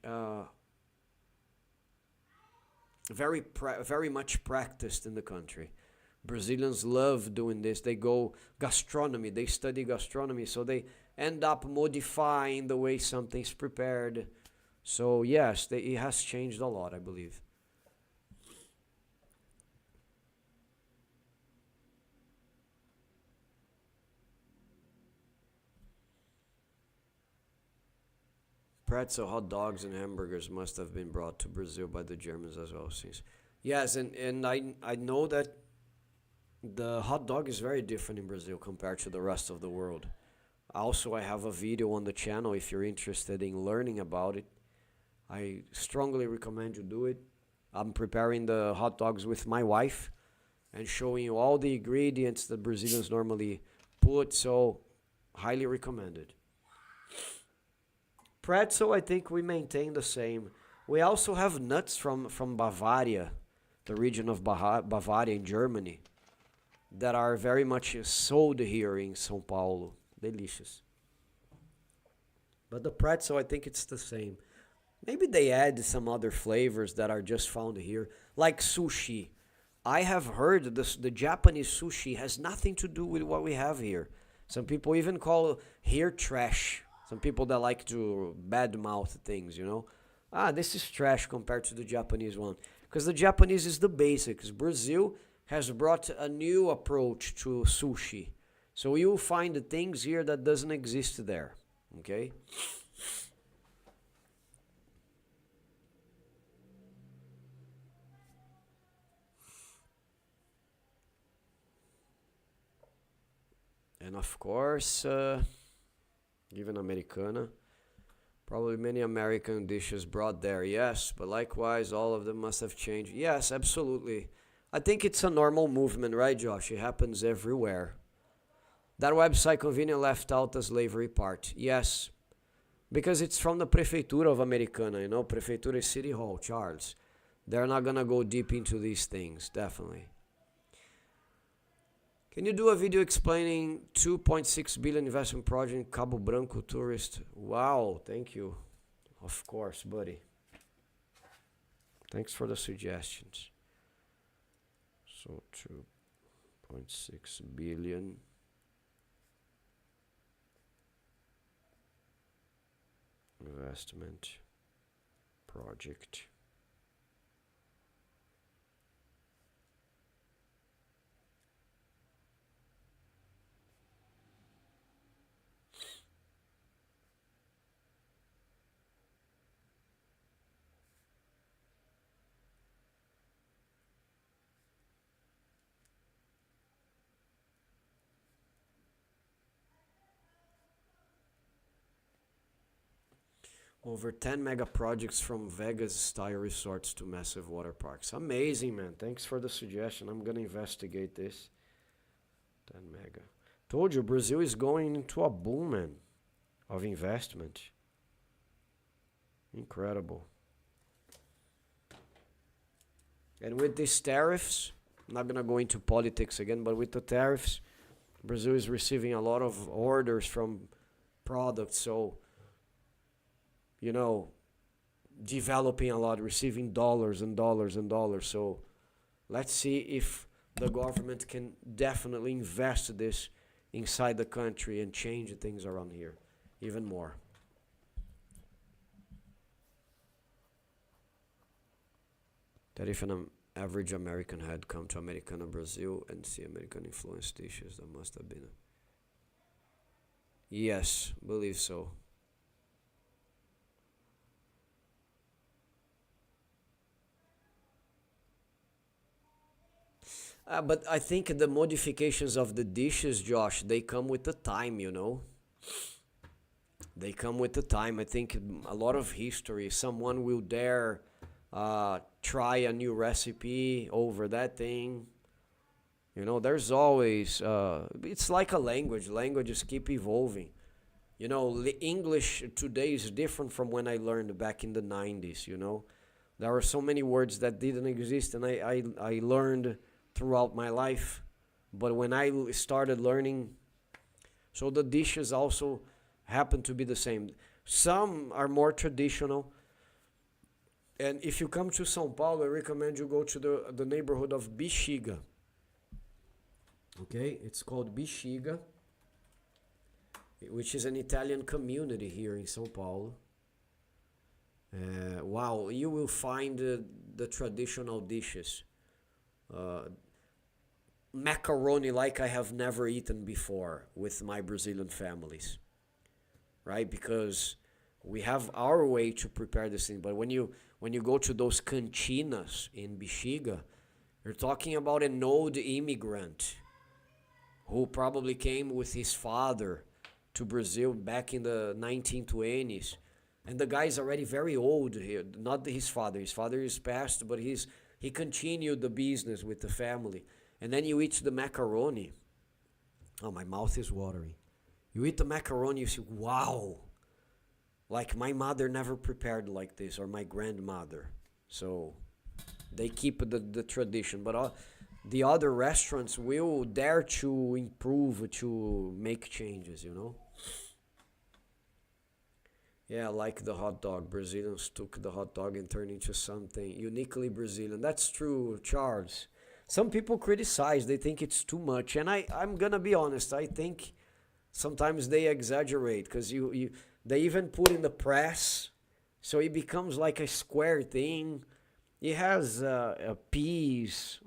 much practiced in the country. Brazilians love doing this. They go gastronomy, they study gastronomy, so they end up modifying the way something's prepared. So yes, it has changed a lot, I believe. Pretzel, hot dogs, and hamburgers must have been brought to Brazil by the Germans as well. Since yes, and I know that the hot dog is very different in Brazil compared to the rest of the world. Also, I have a video on the channel if you're interested in learning about it. I strongly recommend you do it. I'm preparing the hot dogs with my wife and showing you all the ingredients that Brazilians normally put, so highly recommended. Pretzel, I think we maintain the same. We also have nuts from Bavaria, the region of Bavaria in Germany, that are very much sold here in São Paulo. Delicious. But the pretzel, I think it's the same. Maybe they add some other flavors that are just found here, like sushi. I have heard the Japanese sushi has nothing to do with what we have here. Some people even call here trash. Some people that like to badmouth things, you know. Ah, this is trash compared to the Japanese one. Because the Japanese is the basics. Brazil has brought a new approach to sushi. So you'll find the things here that doesn't exist there. Okay? And of course, even Americana. Probably many American dishes brought there, yes, but likewise, all of them must have changed. Yes, absolutely. I think it's a normal movement, right, Josh? It happens everywhere. That website convenient left out the slavery part. Yes, because it's from the Prefeitura of Americana, you know, Prefeitura is City Hall, Charles. They're not gonna go deep into these things, definitely. Can you do a video explaining 2.6 billion investment project in Cabo Branco tourist? Wow, thank you. Of course, buddy. Thanks for the suggestions. So 2.6 billion investment project. Over 10 mega projects from Vegas style resorts to massive water parks. Amazing, man. Thanks for the suggestion. I'm going to investigate this. 10 mega. Told you, Brazil is going into a boom, man, of investment. Incredible. And with these tariffs, I'm not going to go into politics again, but with the tariffs, Brazil is receiving a lot of orders from products. So, you know, developing a lot, receiving dollars and dollars and dollars. So let's see if the government can definitely invest this inside the country and change things around here even more. That if an average American had come to Americana Brazil and see American influence dishes, that must have been. Yes, believe so. But I think the modifications of the dishes, Josh, they come with the time, you know. They come with the time. I think a lot of history. Someone will dare try a new recipe over that thing. You know, there's always. It's like a language. Languages keep evolving. You know, the English today is different from when I learned back in the 90s, you know. There are so many words that didn't exist, and I learned throughout my life. But when started learning, so the dishes also happen to be the same. Some are more traditional, and if you come to São Paulo, I recommend you go to the neighborhood of Bexiga. Okay, it's called Bexiga, which is an Italian community here in São Paulo. Wow, you will find the traditional dishes. Uh, Macaroni like I have never eaten before with my Brazilian families, right? Because we have our way to prepare this thing, but when you go to those cantinas in Bexiga, you're talking about an old immigrant who probably came with his father to Brazil back in the 1920s. And the guy is already very old here. Not his father. His father is passed, but he continued the business with the family. And then you eat the macaroni. Oh, my mouth is watering. You eat the macaroni, you say, wow. Like my mother never prepared like this, or my grandmother. So they keep the tradition. But the other restaurants will dare to improve, to make changes, you know? Yeah, like the hot dog. Brazilians took the hot dog and turned into something uniquely Brazilian. That's true, Charles. Some people criticize, they think it's too much. And I'm gonna be honest, I think sometimes they exaggerate because they even put in the press, so it becomes like a square thing. It has peas,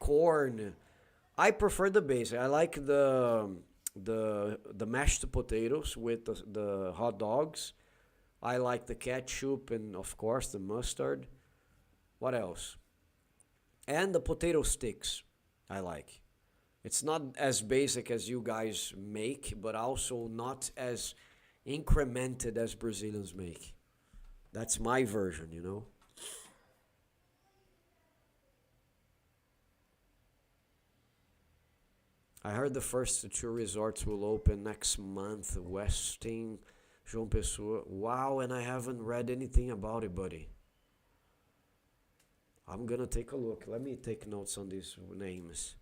corn. I prefer the basic. I like the mashed potatoes with the hot dogs. I like the ketchup and of course the mustard. What else? And the potato sticks. I like. It's not as basic as you guys make, but also not as incremented as Brazilians make. That's my version, you know. I heard the first two resorts will open next month. Westin, João Pessoa. Wow, and I haven't read anything about it, buddy. I'm gonna take a look. Let me take notes on these names.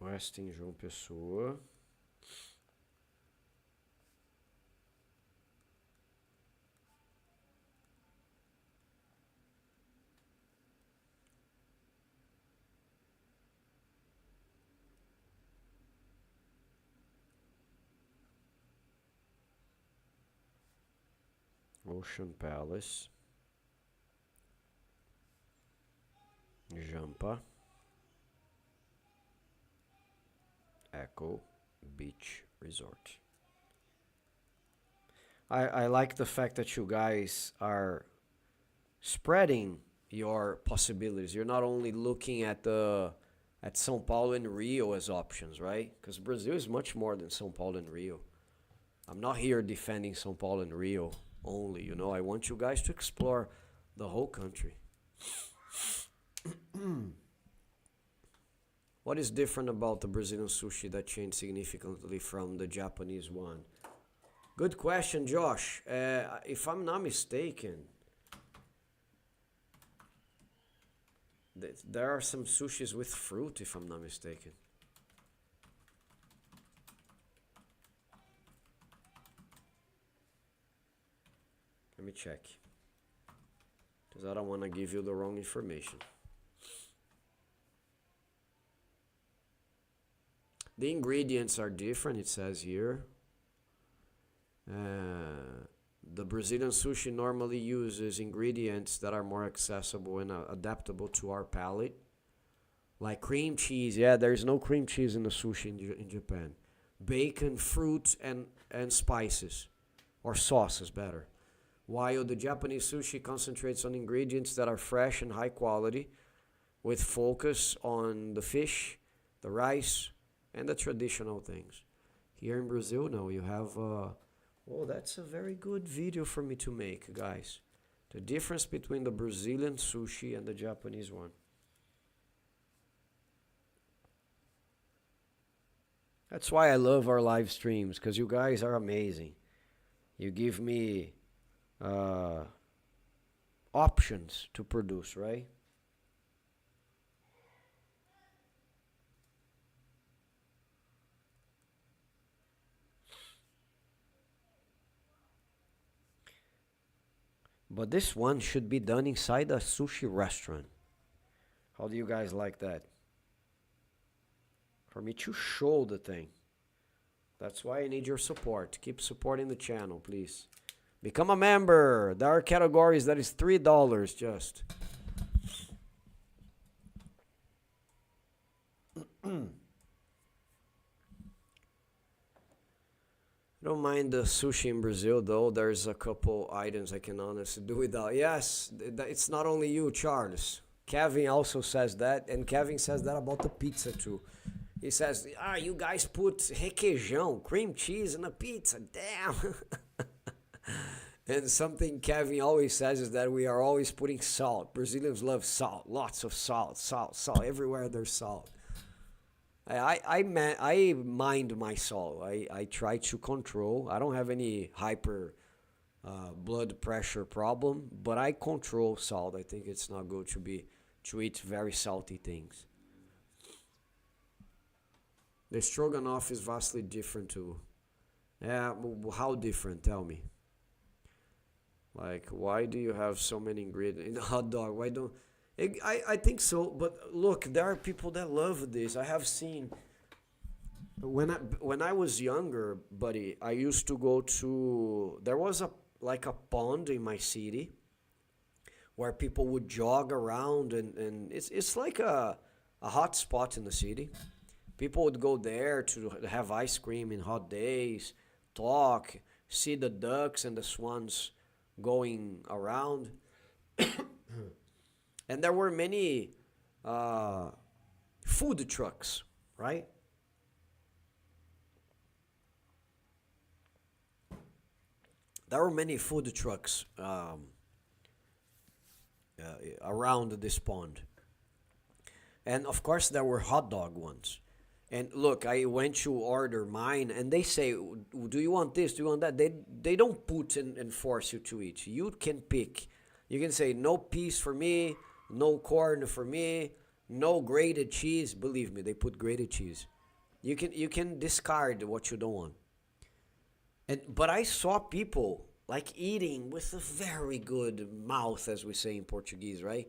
Westin, João Pessoa. Ocean Palace, Jampa, Echo Beach Resort. I like the fact that you guys are spreading your possibilities. You're not only looking at São Paulo and Rio as options, right? Because Brazil is much more than São Paulo and Rio. I'm not here defending São Paulo and Rio only, you know. I want you guys to explore the whole country. What is different about the Brazilian sushi that changed significantly from the Japanese one? Good question, Josh. If I'm not mistaken, there are some sushis with fruit, if I'm not mistaken. Let me check. Because I don't want to give you the wrong information. The ingredients are different, it says here. The Brazilian sushi normally uses ingredients that are more accessible and adaptable to our palate. Like cream cheese. Yeah, there's no cream cheese in the sushi in Japan. Bacon, fruit, and spices. Or sauces, better. While the Japanese sushi concentrates on ingredients that are fresh and high quality, with focus on the fish, the rice, and the traditional things. Here in Brazil, no, you have, that's a very good video for me to make, guys. The difference between the Brazilian sushi and the Japanese one. That's why I love our live streams, because you guys are amazing. You give me uh, options to produce, right? But this one should be done inside a sushi restaurant. How do you guys like that? For me to show the thing. That's why I need your support. Keep supporting the channel, please. Become a member. There are categories that is $3 just. I don't mind the sushi in Brazil, though. There's a couple items I can honestly do without. Yes, it's not only you, Charles. Kevin also says that, and Kevin says that about the pizza too. He says, you guys put requeijão, cream cheese in a pizza. Damn. And something Kevin always says is that we are always putting salt. Brazilians love salt. Lots of salt, salt, salt. Everywhere there's salt. I mind my salt. I try to control. I don't have any hyper blood pressure problem, but I control salt. I think it's not good to eat very salty things. The stroganoff is vastly different too. Yeah, how different? Tell me. Like, why do you have so many ingredients in a hot dog? Why don't I think so, but look, there are people that love this. I have seen when I was younger, buddy. I used to go to there was a like a pond in my city where people would jog around and it's like a hot spot in the city. People would go there to have ice cream in hot days, talk, see the ducks and the swans going around. And there were many food trucks, right? There were many food trucks around this pond. And of course, there were hot dog ones. And look, I went to order mine, and they say, "Do you want this? Do you want that?" They don't put and force you to eat. You can pick. You can say no peas for me, no corn for me, no grated cheese. Believe me, they put grated cheese. You can discard what you don't want. And but I saw people like eating with a very good mouth, as we say in Portuguese, right?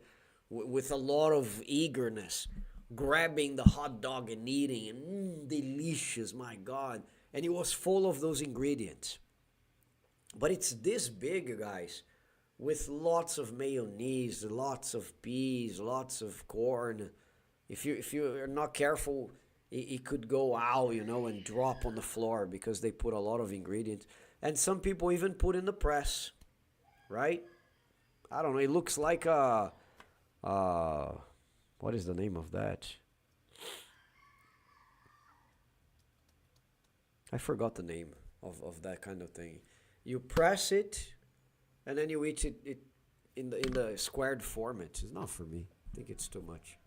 With a lot of eagerness, grabbing the hot dog and eating, and delicious, my God! And it was full of those ingredients. But it's this big, guys, with lots of mayonnaise, lots of peas, lots of corn. If you are not careful, it could go out, and drop on the floor because they put a lot of ingredients. And some people even put in the press, right? I don't know. It looks like uh, what is the name of that? I forgot the name of that kind of thing. You press it, and then you eat it in the squared format. It's not for me. I think it's too much.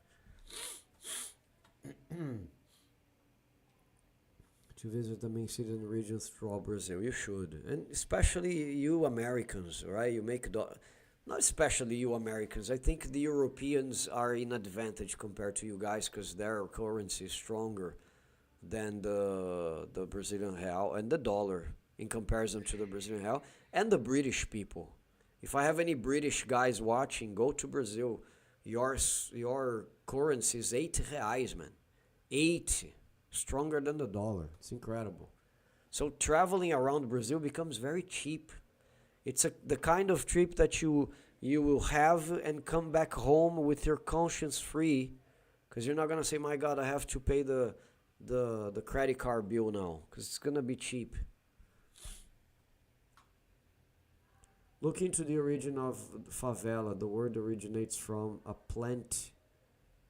To visit the main cities and regions throughout Brazil. You should, and especially you Americans, right? Not especially you Americans. I think the Europeans are in advantage compared to you guys because their currency is stronger than the Brazilian real and the dollar in comparison to the Brazilian real and the British people. If I have any British guys watching, go to Brazil. Your currency is R$ 8, man. 8, stronger than the dollar. It's incredible. So traveling around Brazil becomes very cheap. It's the kind of trip that you will have and come back home with your conscience free, because you're not gonna say, "My God, I have to pay the credit card bill now," because it's gonna be cheap. Look into the origin of favela. The word originates from a plant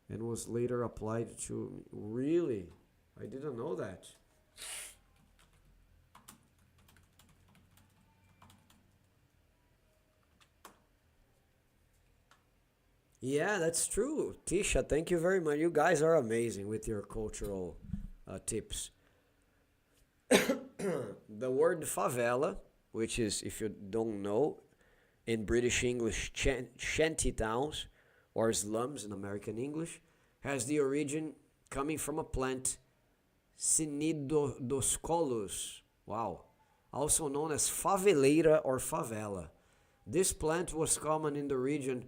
and was later applied to. Really? I didn't know that. Yeah, that's true. Tisha, thank you very much. You guys are amazing with your cultural tips. The word favela, which is, if you don't know, in British English, shanty towns or slums in American English, has the origin coming from a plant, Cinidoscolus, wow, also known as faveleira or favela. This plant was common in the region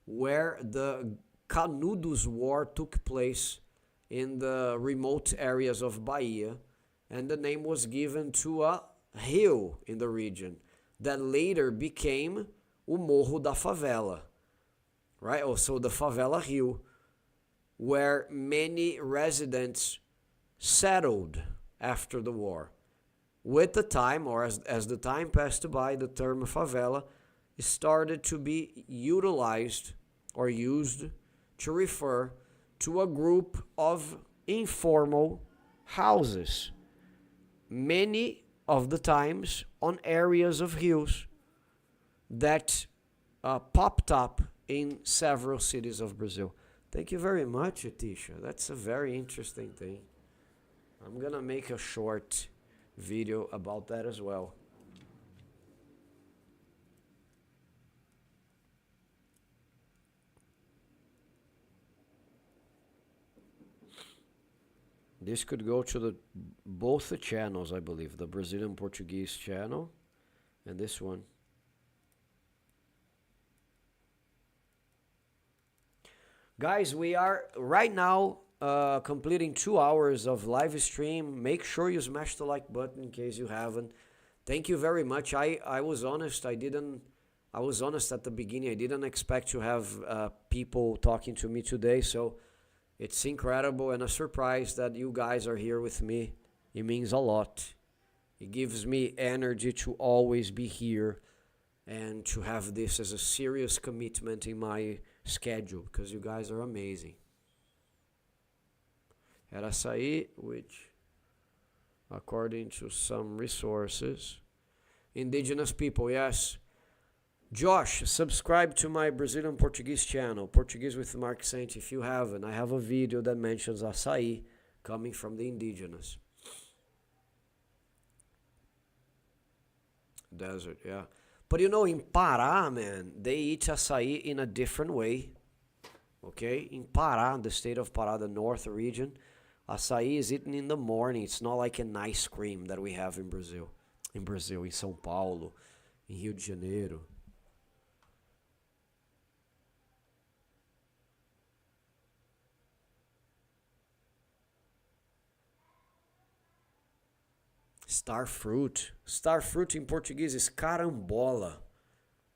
where the Canudos War took place in the remote areas of Bahia, and the name was given to a hill in the region that later became o Morro da Favela, right? Also the Favela Hill, where many residents settled after the war. With the time, or as the time passed by, the term favela started to be utilized or used to refer to a group of informal houses, many of the times on areas of hills that popped up in several cities of Brazil. Thank you very much, Atisha. That's a very interesting thing. I'm gonna make a short video about that as well. This could go to both the channels, I believe, the Brazilian Portuguese channel and this one. Guys, we are right now completing 2 hours of live stream. Make sure you smash the like button in case you haven't. Thank you very much. I was honest. I was honest at the beginning. I didn't expect to have people talking to me today. So it's incredible and a surprise that you guys are here with me. It means a lot. It gives me energy to always be here and to have this as a serious commitment in my schedule, because you guys are amazing. Araçaí, which according to some resources, indigenous people, yes. Josh, subscribe to my Brazilian Portuguese channel, Portuguese with Mark Saint, if you haven't. I have a video that mentions açaí coming from the indigenous. Desert, yeah. But you know, in Pará, man, they eat açaí in a different way. Okay? In Pará, the state of Pará, the north region, açaí is eaten in the morning. It's not like an ice cream that we have in Brazil. In São Paulo, in Rio de Janeiro. Star fruit. Star fruit in Portuguese is carambola.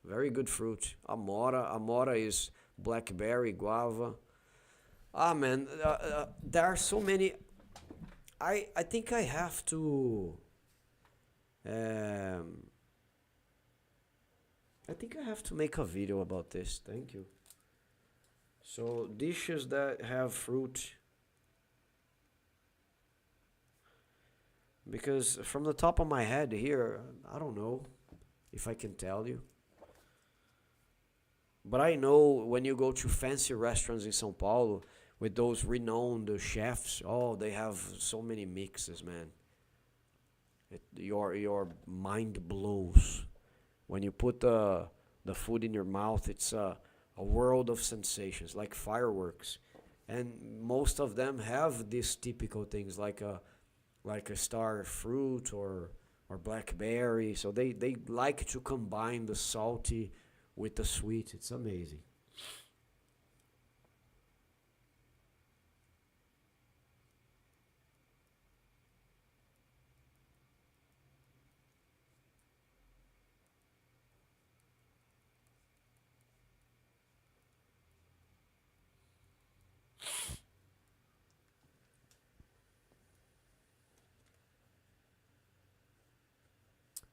Very good fruit. Amora. Amora is blackberry, guava. Ah, man, there are so many. I think I have to. I think I have to make a video about this. Thank you. So dishes that have fruit. Because from the top of my head here, I don't know if I can tell you. But I know when you go to fancy restaurants in São Paulo with those renowned chefs, oh, they have so many mixes, man. Your mind blows. When you put the food in your mouth, it's a world of sensations, like fireworks. And most of them have these typical things like a star fruit or blackberry. So they like to combine the salty with the sweet. It's amazing.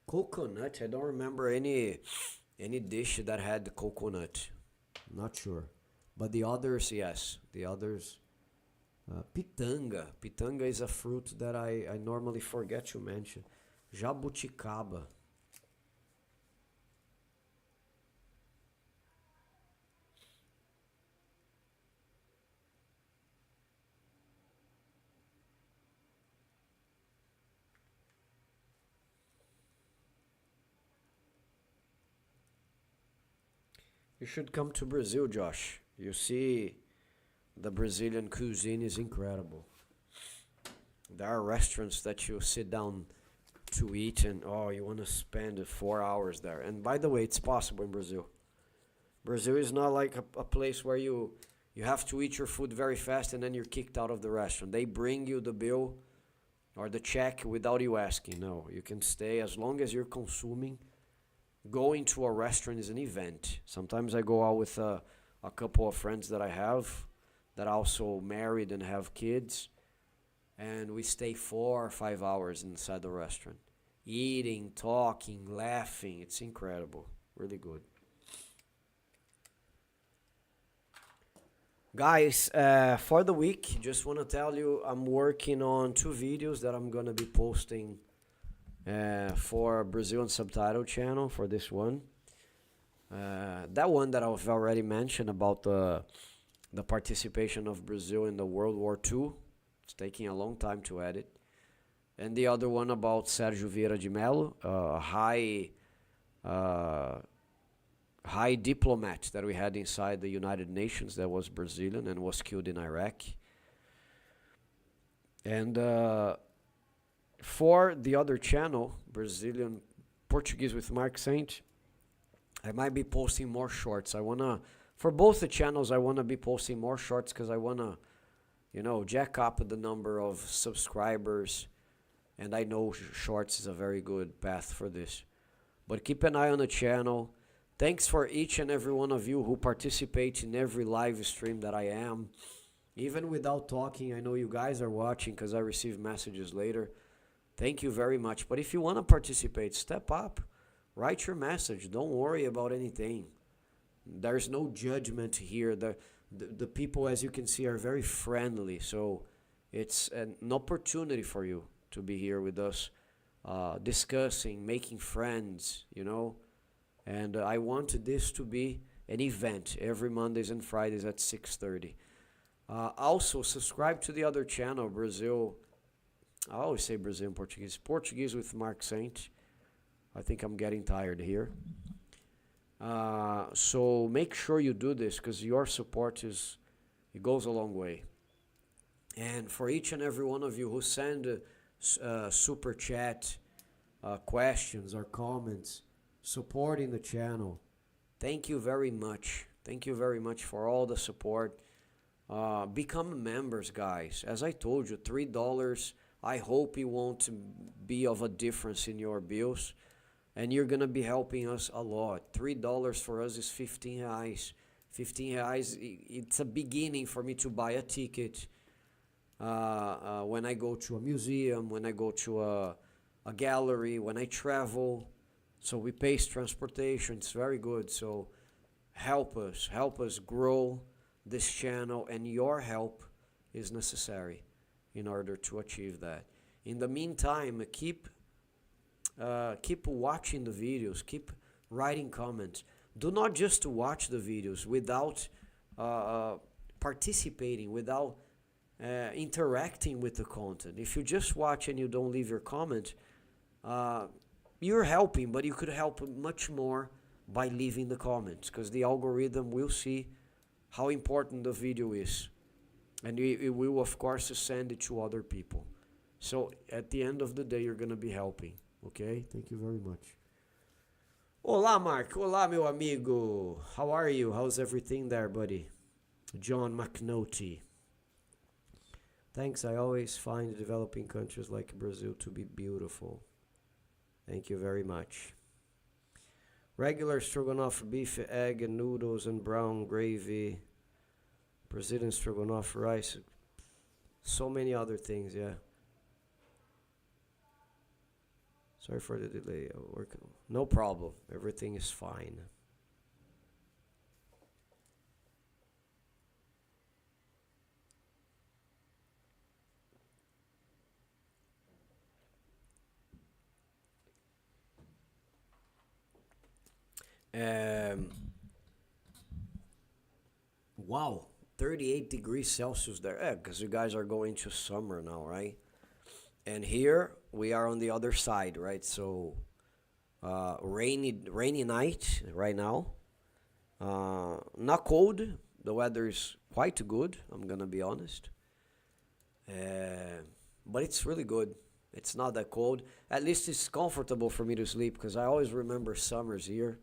Coconut, I don't remember any dish that had coconut. Not sure. But the others, yes. The others. Pitanga. Pitanga is a fruit that I normally forget to mention. Jabuticaba. You should come to Brazil, Josh. You see, the Brazilian cuisine is incredible. There are restaurants that you sit down to eat and oh, you want to spend 4 hours there. And by the way, it's possible in Brazil. Brazil is not like a place where you have to eat your food very fast and then you're kicked out of the restaurant. They bring you the bill or the check without you asking. No, you can stay as long as you're consuming. Going to a restaurant is an event. Sometimes I go out with a couple of friends that I have that also married and have kids, and we stay 4 or 5 hours inside the restaurant, eating, talking, laughing. It's incredible, really good. Guys, for the week, just want to tell you I'm working on 2 videos that I'm gonna be posting for Brazilian Subtitle channel for this one. That one that I've already mentioned about the participation of Brazil in the World War II. It's taking a long time to edit. And the other one about Sérgio Vieira de Mello, a high diplomat that we had inside the United Nations that was Brazilian and was killed in Iraq. And for the other channel, Brazilian Portuguese with Mark Saint, I might be posting more shorts. For both the channels, I wanna be posting more shorts because I wanna, jack up the number of subscribers. And I know shorts is a very good path for this. But keep an eye on the channel. Thanks for each and every one of you who participate in every live stream that I am. Even without talking, I know you guys are watching because I receive messages later. Thank you very much. But if you want to participate, step up. Write your message. Don't worry about anything. There's no judgment here. The people, as you can see, are very friendly. So it's an opportunity for you to be here with us, discussing, making friends, And I want this to be an event every Mondays and Fridays at 6:30. Also, subscribe to the other channel, Brazil. I always say Brazil in Portuguese. Portuguese with Mark Saint. I think I'm getting tired here. So make sure you do this because your support it goes a long way. And for each and every one of you who send super chat questions or comments supporting the channel, thank you very much. Thank you very much for all the support. Become members, guys. As I told you, $3. I hope it won't be of a difference in your bills. And you're going to be helping us a lot. $3 for us is 15 reais. 15 reais, it's a beginning for me to buy a ticket. When I go to a museum, when I go to a gallery, when I travel. So we pay transportation. It's very good. So help us grow this channel, and your help is necessary in order to achieve that. In the meantime, keep watching the videos, keep writing comments. Do not just watch the videos without participating, without interacting with the content. If you just watch and you don't leave your comment, you're helping, but you could help much more by leaving the comments, because the algorithm will see how important the video is, and it will of course send it to other people. So at the end of the day, you're gonna be helping. Okay, thank you very much. Olá, Mark. Olá, meu amigo. How are you? How's everything there, buddy? John McNulty. Thanks. I always find developing countries like Brazil to be beautiful. Thank you very much. Regular stroganoff, beef, egg, and noodles, and brown gravy. Brazilian stroganoff, rice. So many other things, yeah. Sorry for the delay. No problem. Everything is fine. Wow, 38 degrees Celsius there. Yeah, because you guys are going to summer now, right? And here we are on the other side, right? So rainy night right now. Not cold. The weather is quite good. I'm gonna be honest. But it's really good. It's not that cold. At least it's comfortable for me to sleep because I always remember summers here.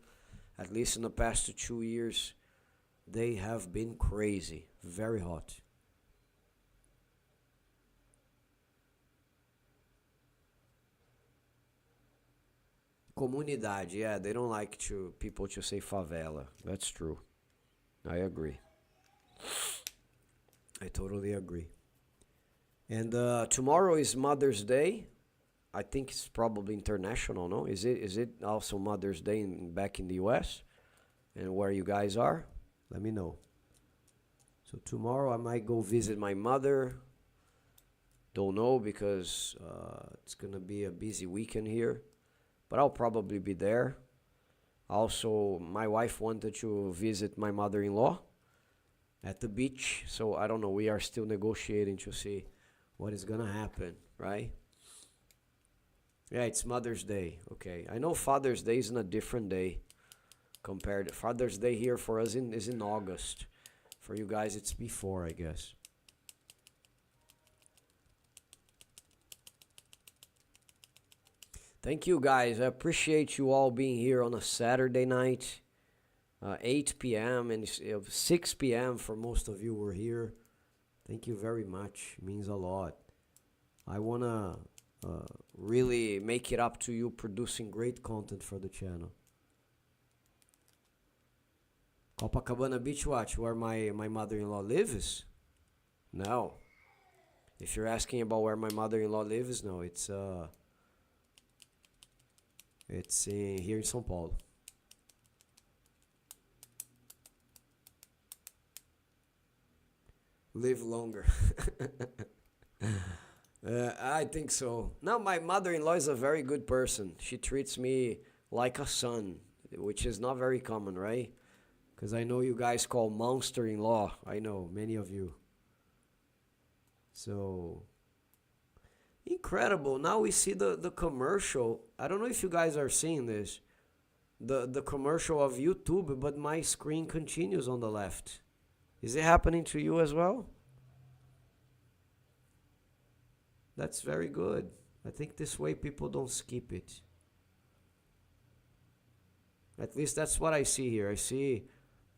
At least in the past 2 years, they have been crazy. Very hot. Comunidade, yeah, they don't like to people to say favela. That's true. I agree. I totally agree. And tomorrow is Mother's Day. I think it's probably international, no? Is it also Mother's Day back in the US and where you guys are? Let me know. So tomorrow I might go visit my mother. Don't know because it's gonna be a busy weekend here, but I'll probably be there. Also, my wife wanted to visit my mother-in-law at the beach, so I don't know. We are still negotiating to see what is gonna happen, right? Yeah, it's Mother's Day. Okay, I know Father's Day is in a different day compared. Father's Day here for us is in August. For you guys, it's before, I guess. Thank you guys. I appreciate you all being here on a Saturday night, 8 p.m. and 6 p.m. for most of you who are here. Thank you very much. It means a lot. I want to really make it up to you producing great content for the channel. Copacabana Beach Watch, where my mother-in-law lives? No. If you're asking about where my mother-in-law lives, no, it's here in São Paulo. Live longer. I think so. No, my mother-in-law is a very good person. She treats me like a son, which is not very common, right? Because I know you guys call monster-in-law. I know, many of you. So, incredible. Now we see the commercial. I don't know if you guys are seeing this. The commercial of YouTube, but my screen continues on the left. Is it happening to you as well? That's very good. I think this way people don't skip it. At least that's what I see here. I see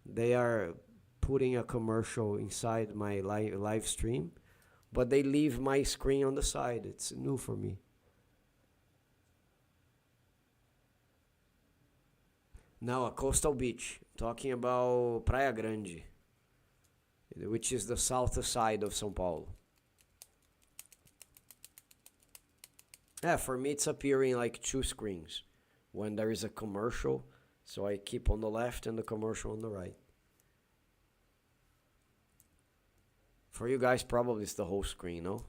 they are putting a commercial inside my live stream, but they leave my screen on the side. It's new for me. Now, a coastal beach. Talking about Praia Grande, which is the south side of São Paulo. Yeah, for me it's appearing like two screens when there is a commercial, so I keep on the left and the commercial on the right. For you guys, probably it's the whole screen, no?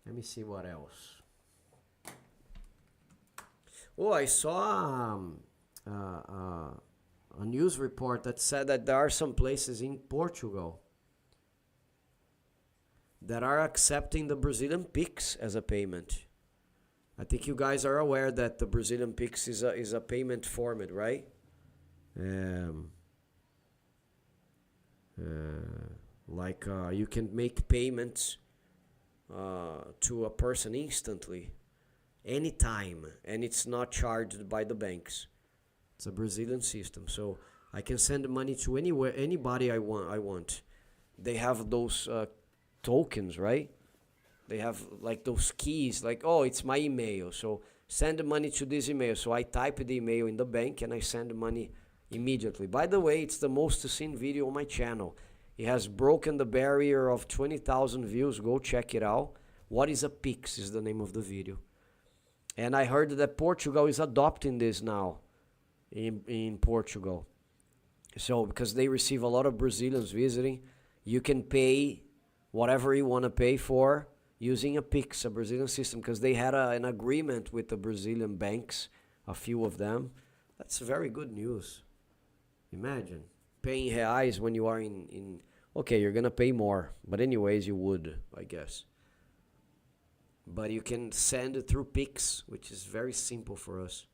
Let me see what else. Oh, I saw a news report that said that there are some places in Portugal that are accepting the Brazilian Pix as a payment. I think you guys are aware that the Brazilian Pix is a payment format, right? Um, you can make payments to a person instantly, anytime, and it's not charged by the banks. It's a Brazilian system, so I can send money to anybody I want. They have those tokens, right? They have like those keys, like, oh, it's my email, so send money to this email. So I type the email in the bank and I send money immediately. By the way, it's the most seen video on my channel. It has broken the barrier of 20,000 views. Go check it out. What is a Pix is the name of the video. And I heard that Portugal is adopting this now in Portugal. So because they receive a lot of Brazilians visiting, you can pay whatever you want to pay for using a Pix, a Brazilian system, because they had an agreement with the Brazilian banks, a few of them. That's very good news. Imagine. paying reais when you are in okay, you're gonna pay more, but anyways you would, I guess. But you can send it through Pix, which is very simple for us.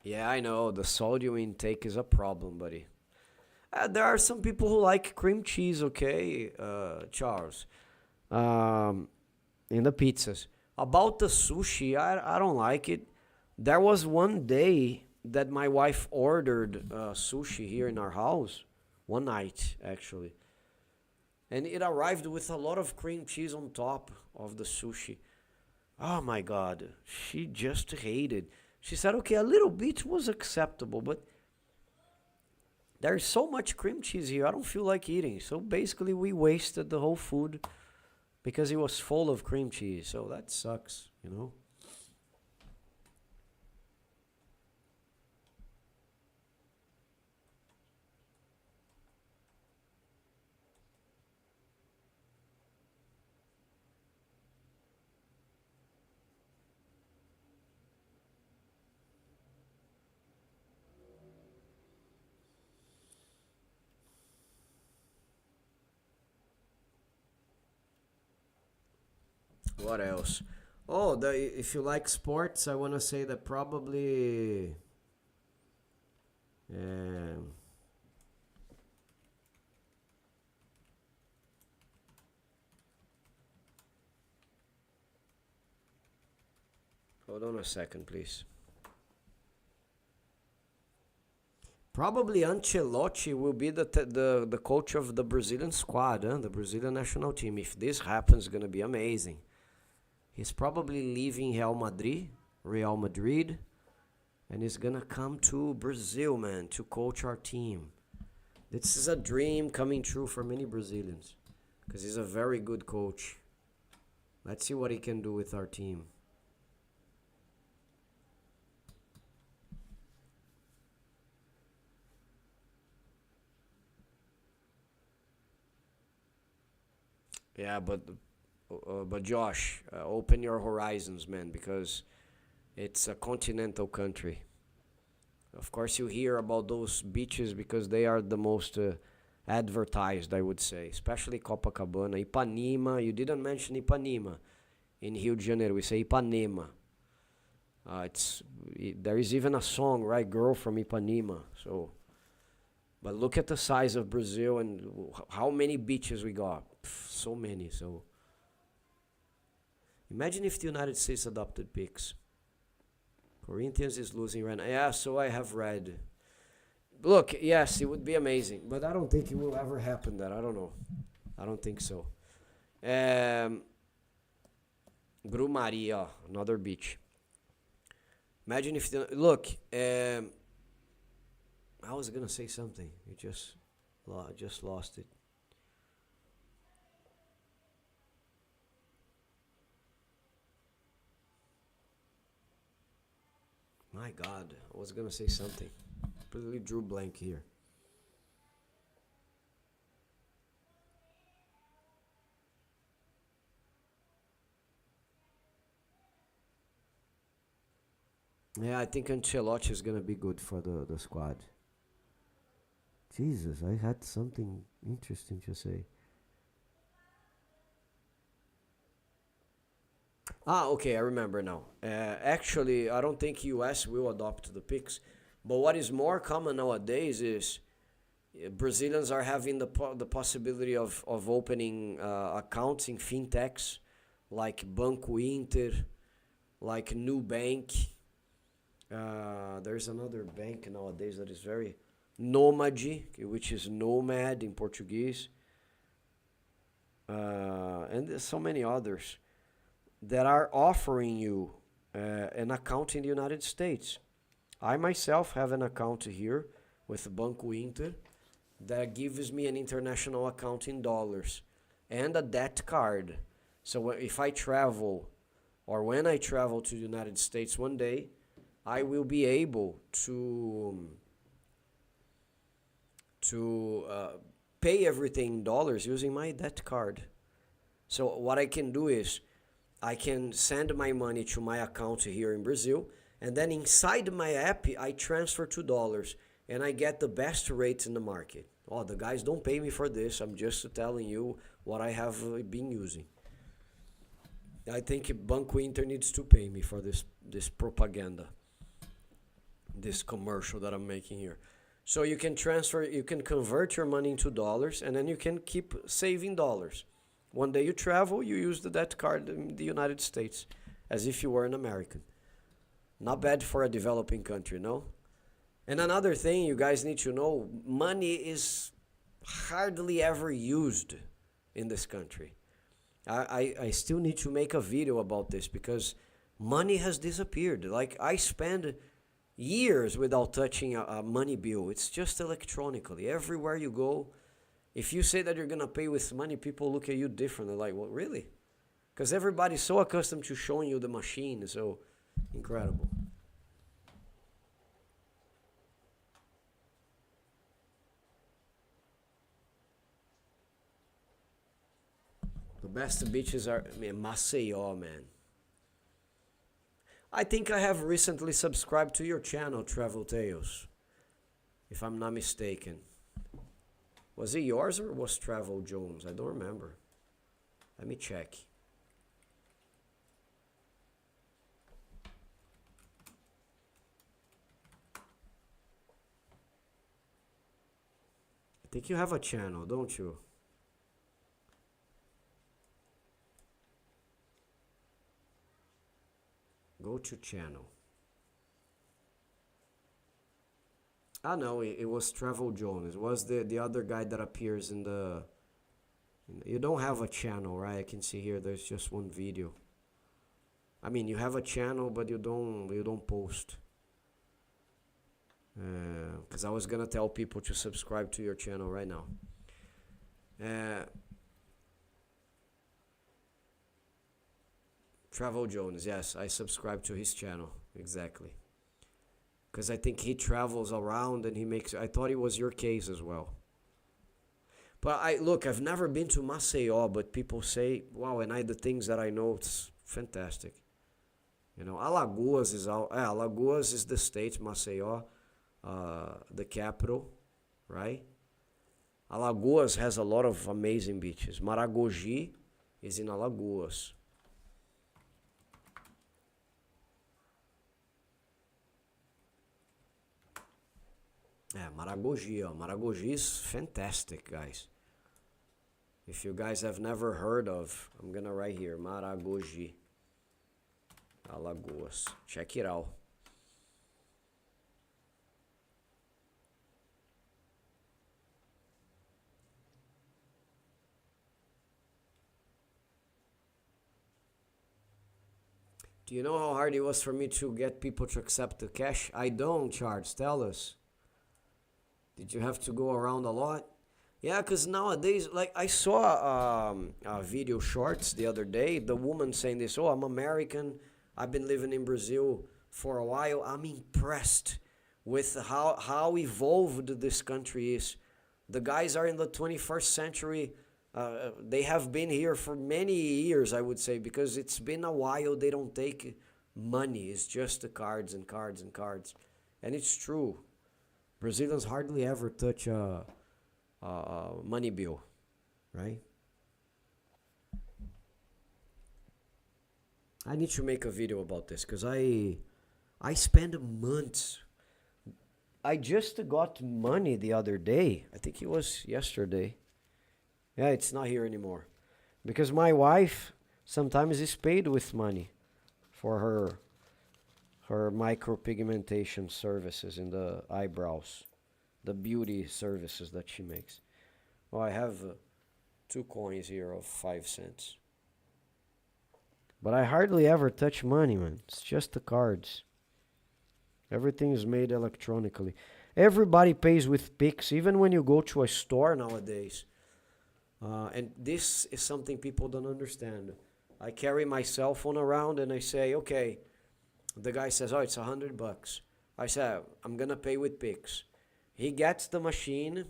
Yeah, I know the sodium intake is a problem, buddy. There are some people who like cream cheese, okay, Charles, um, in the pizzas. About the sushi, I don't like it. There was one day that my wife ordered sushi here in our house, one night actually, and it arrived with a lot of cream cheese on top of the sushi. Oh my God, she just hated. She said, okay, a little bit was acceptable, but there's so much cream cheese here, I don't feel like eating. So basically, we wasted the whole food because it was full of cream cheese. So that sucks, you know? What else? Oh, if you like sports, I want to say that probably. Um, Hold on a second, please. Probably Ancelotti will be the coach of the Brazilian squad, huh? The Brazilian national team. If this happens, it's gonna be amazing. He's probably leaving Real Madrid, and he's gonna come to Brazil, man, to coach our team. This is a dream coming true for many Brazilians, because he's a very good coach. Let's see what he can do with our team. Yeah, but Josh, open your horizons, man, because it's a continental country. Of course, you hear about those beaches because they are the most advertised, I would say, especially Copacabana, Ipanema. You didn't mention Ipanema in Rio de Janeiro. We say Ipanema. There is even a song, right? Girl from Ipanema. So, but look at the size of Brazil and how many beaches we got. So many. So imagine if the United States adopted pigs. Corinthians is losing right now. Yeah, so I have read. Look, yes, it would be amazing, but I don't think it will ever happen. That I don't know. I don't think so. Um, Brumaria, another beach. Imagine if the look. I was gonna say something. Just lost it. My God, I was gonna say something. Completely drew blank here. Yeah, I think Ancelotti is gonna be good for the squad. Jesus, I had something interesting to say. Ah, okay, I remember now. Actually, I don't think US will adopt the PIX, but what is more common nowadays is Brazilians are having the possibility of opening accounts in fintechs like Banco Inter, like Nubank. There's another bank nowadays that is very Nomad, which is nomad in Portuguese, and there's so many others that are offering you an account in the United States. I myself have an account here with Banco Inter that gives me an international account in dollars and a debt card. So if I travel or when I travel to the United States one day, I will be able to pay everything in dollars using my debt card. So what I can do is I can send my money to my account here in Brazil, and then inside my app, I transfer $2 and I get the best rates in the market. Oh, the guys don't pay me for this. I'm just telling you what I have been using. I think Banco Inter needs to pay me for this propaganda, this commercial that I'm making here. So you can transfer, you can convert your money into dollars, and then you can keep saving dollars. One day you travel, you use that card in the United States as if you were an American. Not bad for a developing country, no? And another thing you guys need to know, money is hardly ever used in this country. I still need to make a video about this because money has disappeared. Like, I spend years without touching a money bill. It's just electronically. Everywhere you go, if you say that you're going to pay with money, people look at you differently. Like, well, really? Because everybody's so accustomed to showing you the machine. So incredible. The best beaches are, I mean, Maceió, man. I think I have recently subscribed to your channel, Travel Tales, if I'm not mistaken. Was it yours or was Travel Jones? I don't remember. Let me check. I think you have a channel, don't you? Go to channel. Ah, no, it was Travel Jones. It was the other guy that appears in the... You don't have a channel, right? I can see here there's just one video. I mean, you have a channel, but you don't post. Because I was gonna tell people to subscribe to your channel right now. Travel Jones, yes, I subscribe to his channel, exactly. Because I think he travels around and he makes... I thought it was your case as well. But look, I've never been to Maceió, but people say, wow, and the things that I know, it's fantastic. You know, Alagoas is the state, Maceió, the capital, right? Alagoas has a lot of amazing beaches. Maragogi is in Alagoas. Yeah, Maragogi, Maragogi is fantastic, guys. If you guys have never heard of, I'm gonna write here, Maragogi, Alagoas. Check it out. Do you know how hard it was for me to get people to accept the cash? I don't, Charles. Tell us. Did you have to go around a lot? Yeah, because nowadays, like, I saw a video shorts the other day, the woman saying this, oh, I'm American, I've been living in Brazil for a while. I'm impressed with how evolved this country is. The guys are in the 21st century. They have been here for many years, I would say, because it's been a while they don't take money. It's just the cards and cards and cards. And it's true. Brazilians hardly ever touch a money bill, right? I need to make a video about this because I spend months. I just got money the other day. I think it was yesterday. Yeah, it's not here anymore. Because my wife sometimes is paid with money for her micropigmentation services in the eyebrows, the beauty services that she makes. Oh, I have 2 coins here of 5 cents. But I hardly ever touch money, man. It's just the cards. Everything is made electronically. Everybody pays with Pix, even when you go to a store nowadays. And this is something people don't understand. I carry my cell phone around and I say, okay, the guy says, oh, it's $100. I say, I'm going to pay with Pix. He gets the machine,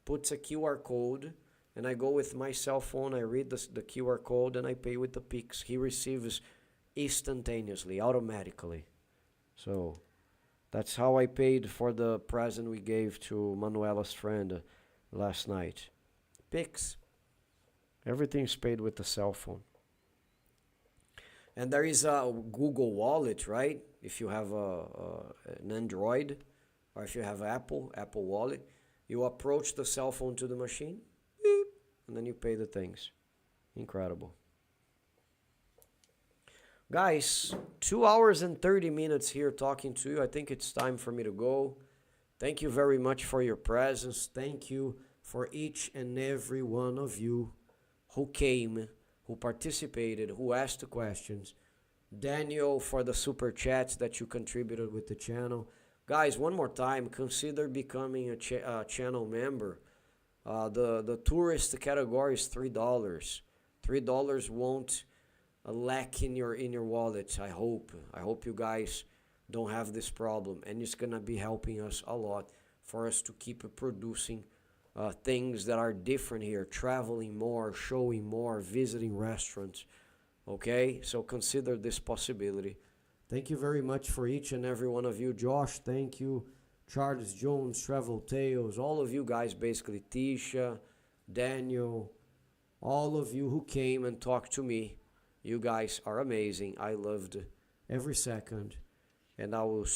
puts a QR code, and I go with my cell phone, I read the QR code, and I pay with the Pix. He receives instantaneously, automatically. So that's how I paid for the present we gave to Manuela's friend last night. Pix. Everything's paid with the cell phone. And there is a Google Wallet, right? If you have an Android, or if you have Apple Wallet, you approach the cell phone to the machine, beep, and then you pay the things. Incredible. Guys, 2 hours and 30 minutes here talking to you. I think it's time for me to go. Thank you very much for your presence. Thank you for each and every one of you who came, who participated, who asked the questions. Daniel, for the super chats that you contributed with the channel. Guys, one more time, consider becoming a channel member. The tourist category is $3. $3 won't lack in your wallet. I hope you guys don't have this problem, and it's gonna be helping us a lot for us to keep producing things that are different here, traveling more, showing more, visiting restaurants. Okay, so consider this possibility. Thank you very much for each and every one of you. Josh, thank you. Charles Jones, Travel Tales, all of you guys, basically, Tisha, Daniel, all of you who came and talked to me. You guys are amazing. I loved every second, and I will